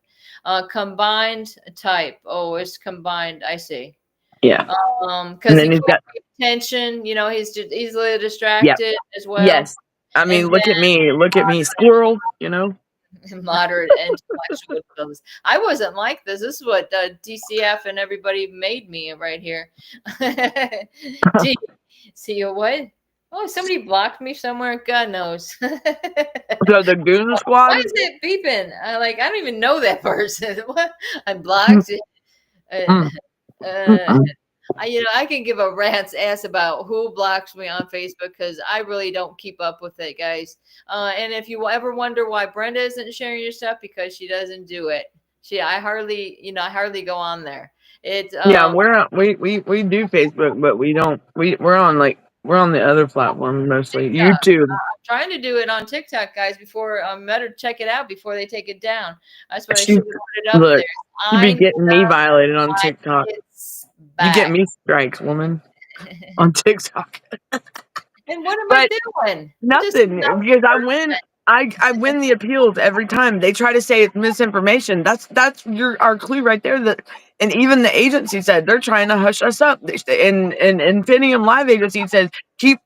Combined type. Oh, it's combined. I see. Yeah. And Because he then he's can't got pay attention. You know, he's just easily yeah. distracted as well. Yes. I mean, And look at me. Look at me, squirrel. You know. then moderate intellectual disabilities. I wasn't like this. This is what DCF and everybody made me right here. Gee, see what? Oh, somebody blocked me somewhere. God knows. So the Goon Squad. Why is it beeping? I don't even know that person. What? I'm blocked. Mm, Uh, mm. I can give a rat's ass about who blocks me on Facebook because I really don't keep up with it, guys. And if you ever wonder why Brenda isn't sharing your stuff, because she doesn't do it. I hardly go on there. It's Yeah, we do Facebook, but we don't. We're on the other platform mostly. TikTok. YouTube. Trying to do it on TikTok, guys. Before better check it out before they take it down. That's what I She should have put it up look. there. You be I getting me violated on my TikTok. kids You get back. me strikes, woman, on TikTok. And what am I But doing? nothing, because I win the appeals every time. They try to say it's misinformation. That's our clue right there. That and even the agency said they're trying to hush us up. And Infinium Live agency says keep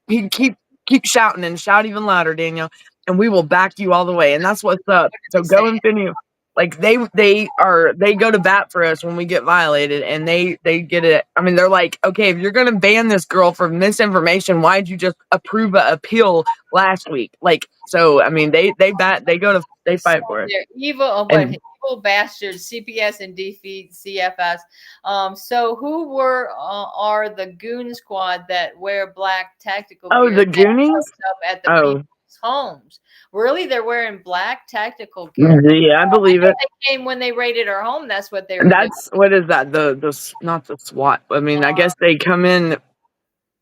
shouting and shout even louder, Daniel, and we will back you all the way. And that's what's up. So go Infinium. Like they go to bat for us when we get violated, and they get it. I mean, they're like, okay, if you're gonna ban this girl for misinformation, why'd you just approve an appeal last week? Like, so I mean, they fight for it. They're evil. Oh, what And evil bastards? CPS and defeat CFS. So who are the goon squad that wear black tactical gear the that Goonies. shows up at the Oh, people's homes? Really, they're wearing black tactical gear. yeah, I believe it. They came when they raided our home. That's what they were doing. That's what is that? Not the SWAT. I mean, I guess they come in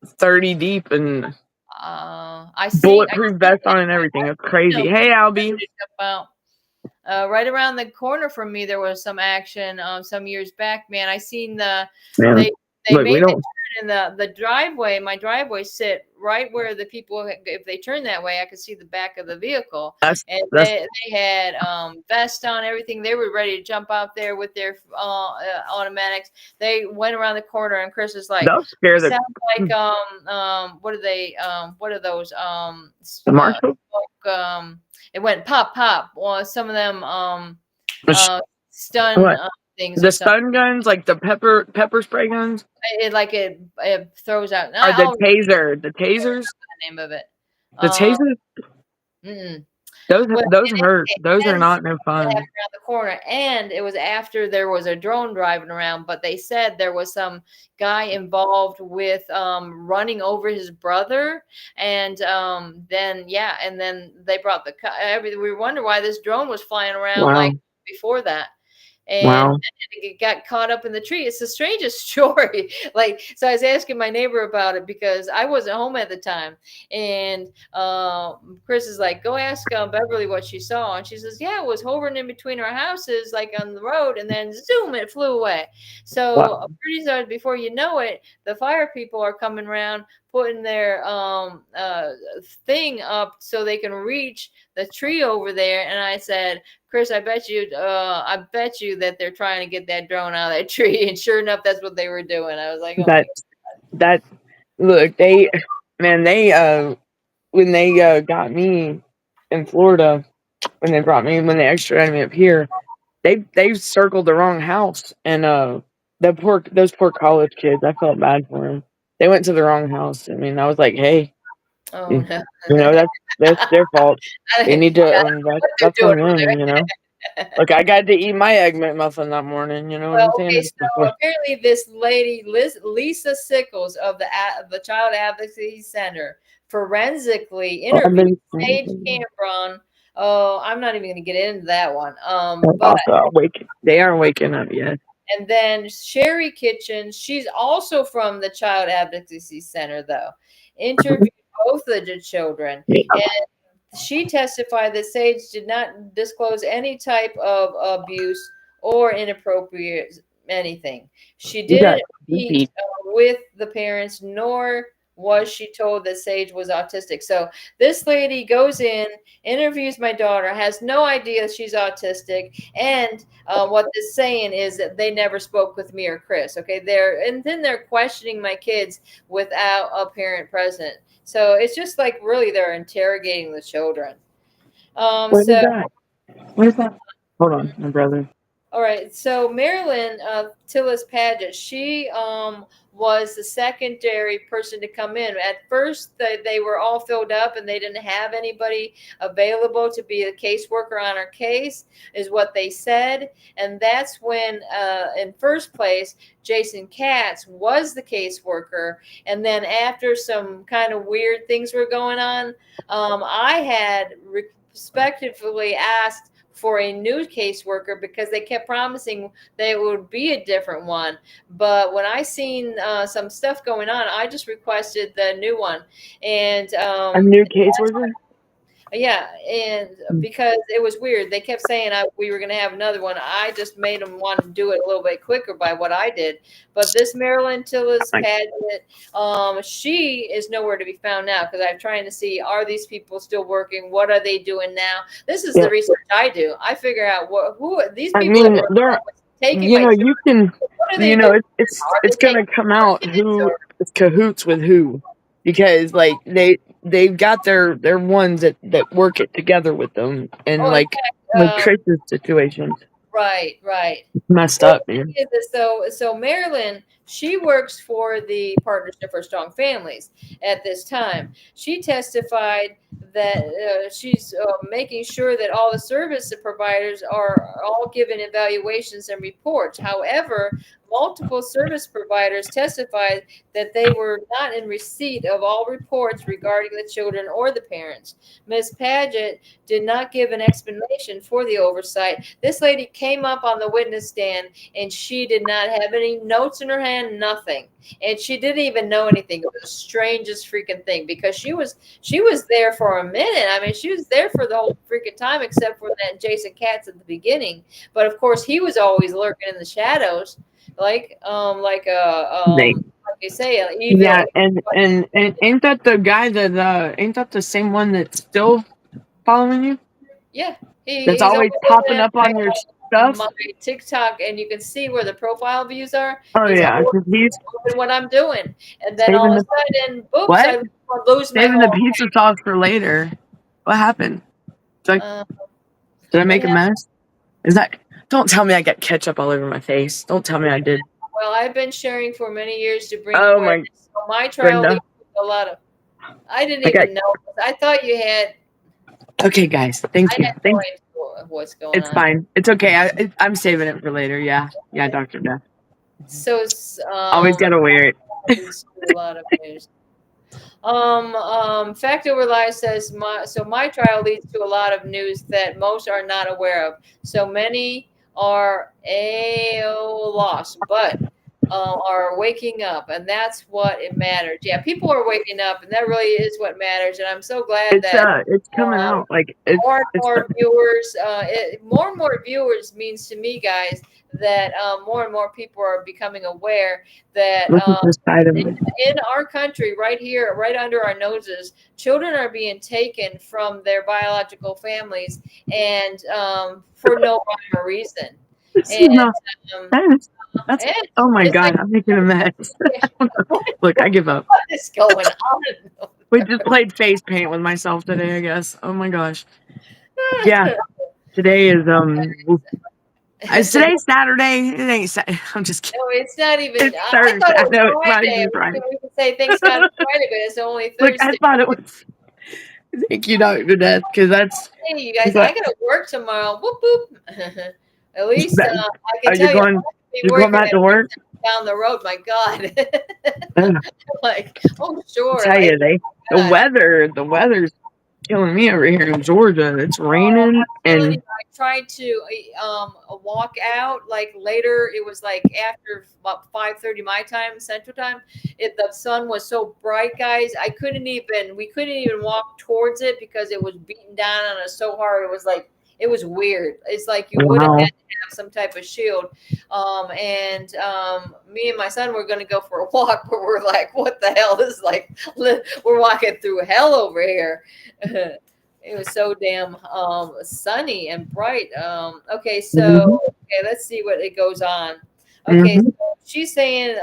30 deep and I see. bulletproof vest on and everything. It's crazy. Hey, Albie. About right around the corner from me, there was some action some years back. Man, I seen Man, they look, we made the don't. turn in the driveway. My driveway sit right where the people, if they turn that way, I could see the back of the vehicle. That's And that's they had vest on, everything. They were ready to jump out there with their automatics. They went around the corner, and Chris is like, that'll scare the sounds like what are they what are those marshal. it went pop pop. Well, some of them stun What? things or The something. stun guns, like the pepper spray guns, It throws out. or the I'll taser, the tasers, the name of it. the tasers. Mm-mm. Those Well, hurt. Those are and not no fun. around the corner, and it was after there was a drone driving around, but they said there was some guy involved with running over his brother, and then they brought we wonder why this drone was flying around Wow. like before that. And Wow. it got caught up in the tree. It's the strangest story. So I was asking my neighbor about it because I wasn't home at the time. And Chris is like, go ask Beverly what she saw. And she says, yeah, it was hovering in between our houses, like on the road. And then zoom, it flew away. So Wow. pretty soon, before you know it, the fire people are coming around, putting their thing up so they can reach the tree over there. And I said, Chris, I bet you that they're trying to get that drone out of that tree. And sure enough, that's what they were doing. I was like, oh that look, when they got me in Florida, when they extradited me up here, they circled the wrong house, and those poor college kids, I felt bad for them. They went to the wrong house. I mean, I was like, hey, oh no. that's their fault. They need to that's doing on them, Look, I got to eat my egg McMuffin that morning, you know what I'm saying? Okay, so apparently this lady, Lisa Sickles of the Child Advocacy Center, forensically interviewed Sage Cameron. Oh, I'm not even going to get into that one. But they aren't waking up yet. And then Sherry Kitchen, she's also from the Child Advocacy Center, though, interviewed both of the children. And she testified that Sage did not disclose any type of abuse or inappropriate anything. She You got didn't meet with the parents, nor was she told that Sage was autistic. So this lady goes in, interviews my daughter, has no idea she's autistic, and what this saying is that they never spoke with me or Chris. Okay, they're questioning my kids without a parent present. So it's just like really they're interrogating the children. Where's that? Where's that? Hold on, my brother. All right, so Marilyn Tillis Paget, she was the secondary person to come in. At first, they were all filled up and they didn't have anybody available to be a caseworker on our case, is what they said. And that's when, in first place, Jason Katz was the caseworker. And then after some kind of weird things were going on, I had respectively asked for a new caseworker because they kept promising that it would be a different one. But when I seen some stuff going on, I just requested the new one. And a new caseworker? Yeah, and because it was weird, they kept saying we were going to have another one. I just made them want to do it a little bit quicker by what I did. But this Marilyn Tillis Paget, she is nowhere to be found now because I'm trying to see, are these people still working? What are they doing now? This is the research I do. I figure out who these people. I mean, they're taking you can, it's going to come out who is cahoots with who, because like they've got their ones that work it together with them, and with Chris's situation. Right. It's messed up, man. So Marilyn, she works for the Partnership for Strong Families at this time. She testified that she's making sure that all the service providers are all given evaluations and reports. However, multiple service providers testified that they were not in receipt of all reports regarding the children or the parents. Ms. Paget did not give an explanation for the oversight. This lady came up on the witness stand and she did not have any notes in her hand, nothing. And she didn't even know anything. It was the strangest freaking thing because she was there for a minute. I mean, she was there for the whole freaking time except for that Jason Katz at the beginning. But of course, he was always lurking in the shadows. Like you say, evil. Yeah, and ain't that the guy that ain't that the same one that's still following you? Yeah, that's always popping up on your stuff. My TikTok, and you can see where the profile views are. Oh yeah, he's what I'm doing, and then all of a sudden, oops, I lose saving the pizza sauce for later. What happened? Did I make a mess? Is that? Don't tell me I got ketchup all over my face. Don't tell me I did. Well, I've been sharing for many years to bring awareness. So my trial leads to a lot of. I didn't even know. I thought you had. Okay, guys. Thank you. What's going on? It's fine. It's okay. I'm saving it for later. Yeah, Dr. Death. So always gotta wear it. A lot of news. Fact Over Lies says my trial leads to a lot of news that most are not aware of. So many are lost, but are waking up, and that's what it matters. Yeah, people are waking up, and that really is what matters. And I'm so glad that it's coming out. Like more and more viewers. More and more viewers means to me, guys, that more and more people are becoming aware that in our country, right here, right under our noses, children are being taken from their biological families, and for no rhyme or reason. Oh my God, I'm making a mess. Look, I give up. What is going on? We just played face paint with myself today, I guess. Oh my gosh. Yeah. Today is today's Saturday. It ain't Saturday. I'm just kidding. No, it's not even. It's Thursday. I thought it was Friday. It's not even Friday. We can say thanks God it's Friday, but it's only Thursday. Look, I thought it was. Thank you, Dr. Death, because that's. Hey, you guys, I gotta work tomorrow. Whoop whoop. At least I can tell you. You're going back to work? Down the road, my God. Like, oh sure. I tell you, the weather's killing me over here in Georgia. It's raining Telling you, and I tried to walk out like later. It was like after about 5:30 my time, Central Time. The sun was so bright, guys. We couldn't even walk towards it because it was beating down on us so hard. It was weird. It's like you would have wow. had to have some type of shield. Me and my son were going to go for a walk, but we're like, what the hell? This is like, we're walking through hell over here. It was so damn sunny and bright. Okay, Mhm. so let's see what it goes on. Okay, Mhm. so she's saying,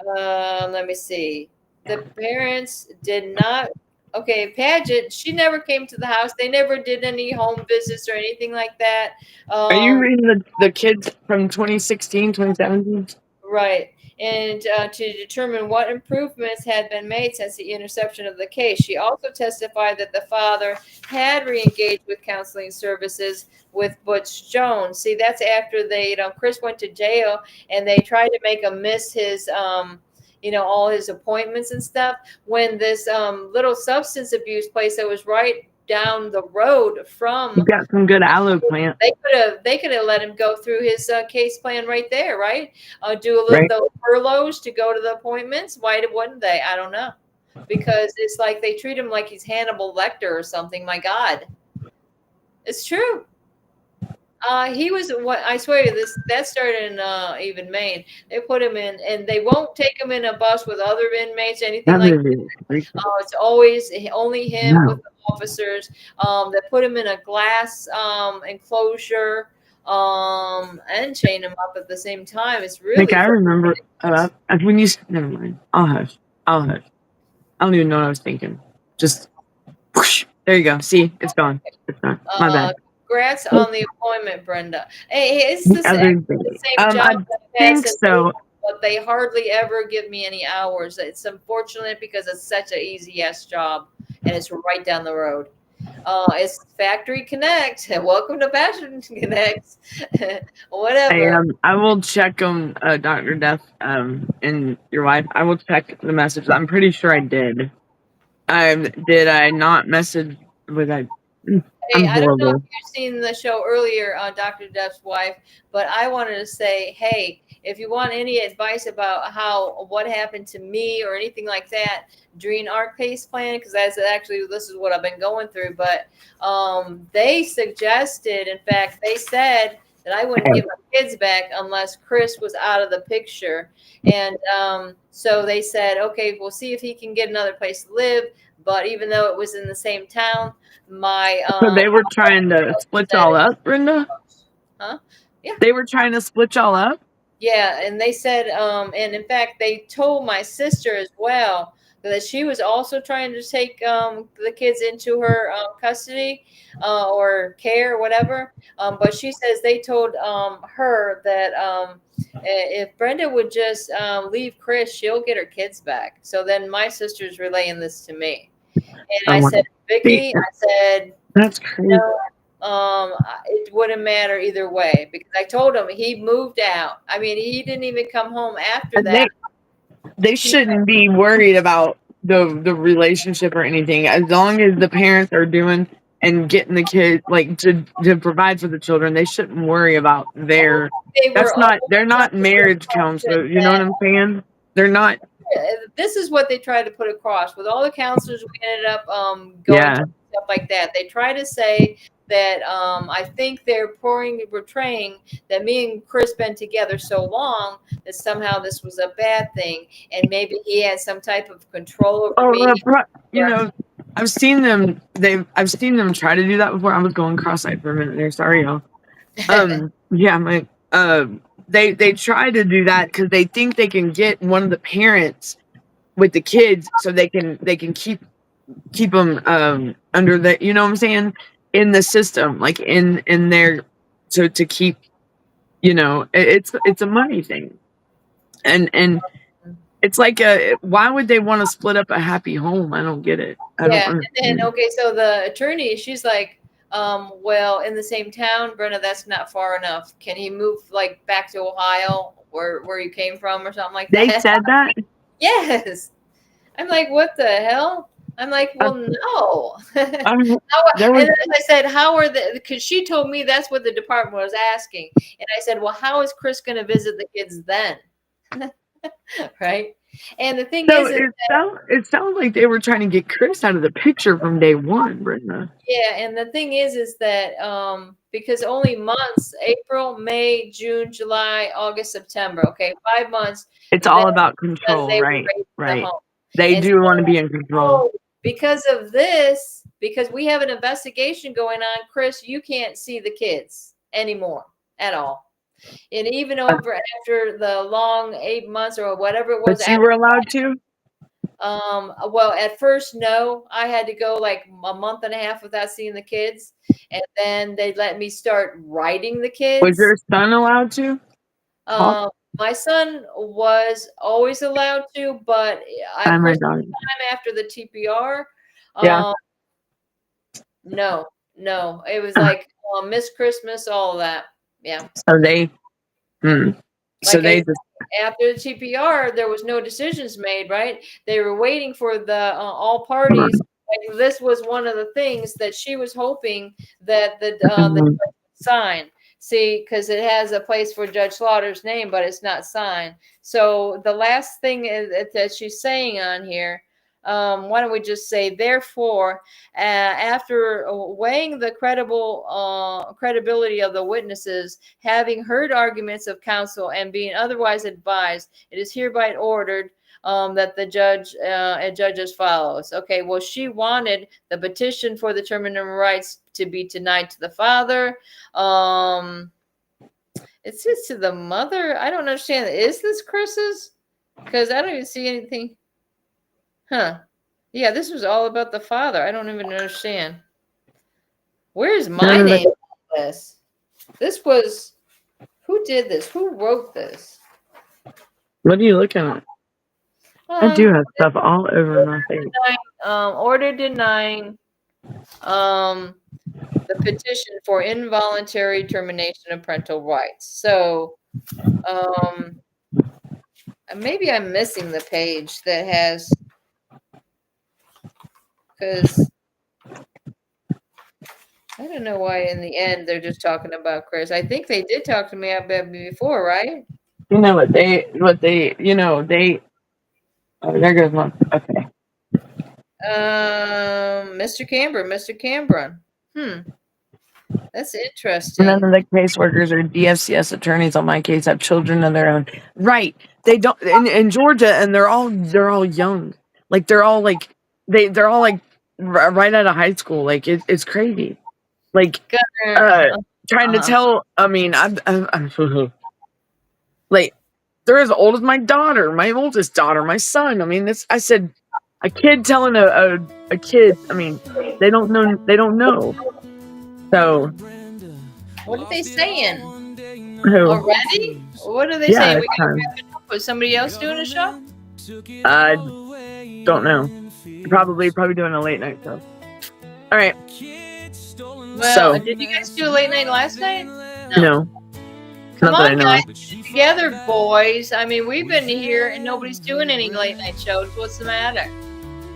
let me see. The parents did not. Okay, Paget. She never came to the house. They never did any home visits or anything like that. Are you Um, reading the kids from 2016, 2017? Right. And to determine what improvements had been made since the interception of the case. She also testified that the father had re-engaged with counseling services with Butch Jones. See, that's after Chris went to jail and they tried to make him miss his, all his appointments and stuff. When this little substance abuse place that was right down the road You from got some good aloe plant, they could have let him go through his case plan right there, right? Do a little right? those furloughs to go to the appointments. Why wouldn't they? I don't know, because it's like they treat him like he's Hannibal Lecter or something. My God, it's true. He was what I swear to this. That started in even Maine. They put him in, and they won't take him in a bus with other inmates, anything That like. is freaking. It's always only him with No. the officers. They put him in a glass enclosure and chain him up at the same time. It's Like really I remember ridiculous. when you never mind. I'll hush. I'll hush. I don't even know what I was thinking. Just whoosh. There you go. See, it's gone. It's gone. My bad. Congrats on the appointment, Brenda. Hey, it's The the other same, thing. the same I job that I've had think since so. but they hardly ever give me any hours. It's unfortunate because it's such an easy yes job and it's right down the road. It's Factory Connect. Welcome to Fashion Connect. Whatever. I will check on Dr. Death and your wife. I will check the message. I'm pretty sure I did. Did I not message? Was I? Hey, I'm I don't know if horrible. you've seen the show earlier on Dr. Death's wife, but I wanted to say, hey, if you want any advice about what happened to me or anything like that during our case plan, because this is what I've been going through. But they suggested, in fact, they said that I wouldn't get my kids back unless Chris was out of the picture. And so they said, okay, we'll see if he can get another place to live. But even though it was in the same town, my So they were trying to split said, y'all up, Brenda? huh? Yeah. They were trying to split y'all up? Yeah, and they said, and in fact, they told my sister as well that she was also trying to take the kids into her custody or care or whatever. But she says they told her that if Brenda would just leave Chris, she'll get her kids back. So then my sister's relaying this to me. And Oh I my. said, See, Vicky, I said, that's crazy. no, it wouldn't matter either way because I told him he moved out. I mean, he didn't even come home after And that. they shouldn't be worried about the relationship or anything as long as the parents are doing and getting the kids like to provide for the children. They shouldn't worry about their. They were That's only not. They're not marriage counselors. You know what I'm saying? They're not. this is what they tried to put across with all the counselors we ended up going Yeah. to stuff like that. They try to say that I think they're portraying that me and Chris been together so long that somehow this was a bad thing and maybe he had some type of control over me. You know, I've seen them. I've seen them try to do that before. I was going cross-eyed for a minute there. Sorry, y'all. Yeah, my they try to do that because they think they can get one of the parents with the kids so they can keep them under the, you know what I'm saying, in the system, like in their, to keep, it's a money thing. And it's like, why would they want to split up a happy home? I don't get it. I don't Yeah, and then understand. okay, so the attorney, she's like, well, in the same town, Brenna, that's not far enough. Can he move like back to Ohio, where you came from, or something like They that? said that. Yes. I'm like, what the hell? I'm like, well, no. There And was then I said, how are the, because she told me that's what the department was asking. And I said, well, how is Chris going to visit the kids then? Right. And the thing so is it sounds like they were trying to get Chris out of the picture from day one, Brenda. yeah, and the thing is that because only months, April, May, June, July, August, September, okay, 5 months. It's all about control, they were right? raising the Right. home. They And do want to be in control. because of this, because we have an investigation going on, Chris, you can't see the kids anymore at all. And even over after the long 8 months or whatever it was, But you were allowed to? well, at first, no, I had to go like a month and a half without seeing the kids. And then they let me start writing the kids. Was your son allowed to? My son was always allowed to, but Oh my Christmas God. time after the TPR, Yeah. no, it was like Miss Christmas, all of that. Yeah. So they, so Like they just, after the TPR, there was no decisions made, right? They were waiting for the all parties. Like, this was one of the things that she was hoping that the judge would sign. See, because it has a place for Judge Slaughter's name, but it's not signed. So the last thing that she's saying on here, why don't we just say, therefore, after weighing the credibility of the witnesses, having heard arguments of counsel, and being otherwise advised, it is hereby ordered that the judge as follows. Okay, well, she wanted the petition for the terminal rights to be denied to the father. It says to the mother. I don't understand. Is this Chris's? Because I don't even see anything. Huh. Yeah, this was all about the father. I don't even understand. Where's my name on this? This was, who did this? Who wrote this? what are you looking at? I do have stuff all over my face. Order denying the petition for involuntary termination of parental rights. So maybe I'm missing the page that has, because I don't know why in the end they're just talking about Chris. I think they did talk to me about me before, right? You know what they, oh, there goes one. Okay. Mr. Cameron. That's interesting. None of the caseworkers or DFCS attorneys on my case have children of their own. Right. They don't in Georgia, and they're all young. Like they're all like right out of high school. Like it's crazy. Like trying to tell. I mean, I'm like, they're as old as my daughter, my oldest daughter, my son. I mean, I said, a kid telling a kid. I mean, they don't know. So, what are they saying? who? Already? What are they saying? We got to wrap it up. Was somebody else doing a show? I don't know. Probably doing a late night show. All right. Well, did you guys do a late night last night? No. Come on, guys, get together, boys. I mean, we've been here and nobody's doing any late night shows. What's the matter?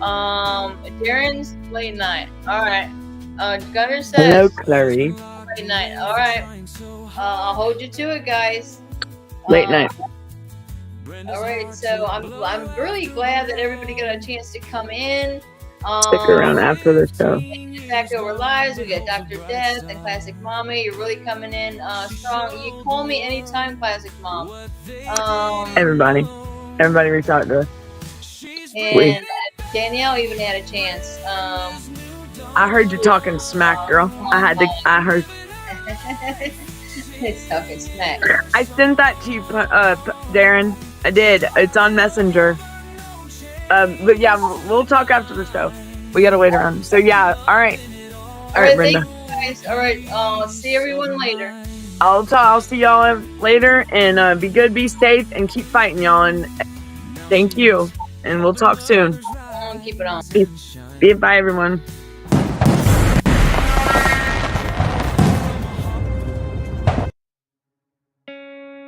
Darren's late night. All right. Gunner says, hello, Clary. Late night. All right. I'll hold you to it, guys. Late night. All right. So I'm really glad that everybody got a chance to come in. Stick around after the show. Back Over Lives. We got Dr. Death and Classic Mommy. You're really coming in strong. You call me anytime, Classic Mom. Everybody reach out to us. And Danielle even had a chance. I heard you talking smack, girl. I heard. It's talking smack. I sent that to you, Darren. I did. It's on Messenger. But yeah, we'll talk after the show. We gotta wait around. So yeah, all right, Brenda. Thank you guys. All right, see everyone later. I'll see y'all later, and be good, be safe, and keep fighting, y'all. And thank you, and we'll talk soon. Keep it on. Bye, everyone.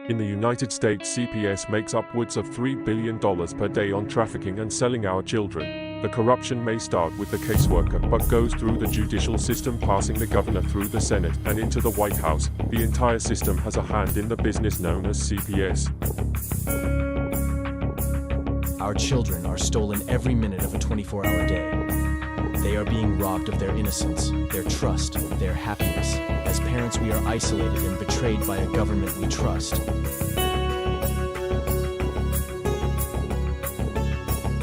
In the United States, CPS makes upwards of $3 billion per day on trafficking and selling our children. The corruption may start with the caseworker, but goes through the judicial system, passing the governor through the Senate and into the White House. The entire system has a hand in the business known as CPS. Our children are stolen every minute of a 24-hour day. They are being robbed of their innocence, their trust, their happiness. As parents, we are isolated and betrayed by a government we trust.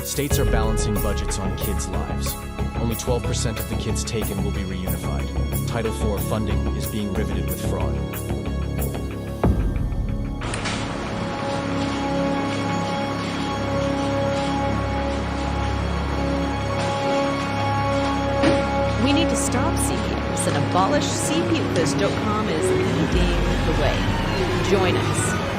States are balancing budgets on kids' lives. Only 12% of the kids taken will be reunified. Title IV funding is being riveted with fraud. We need to stop CPS and abolish CPS.com is leading the way. Join us.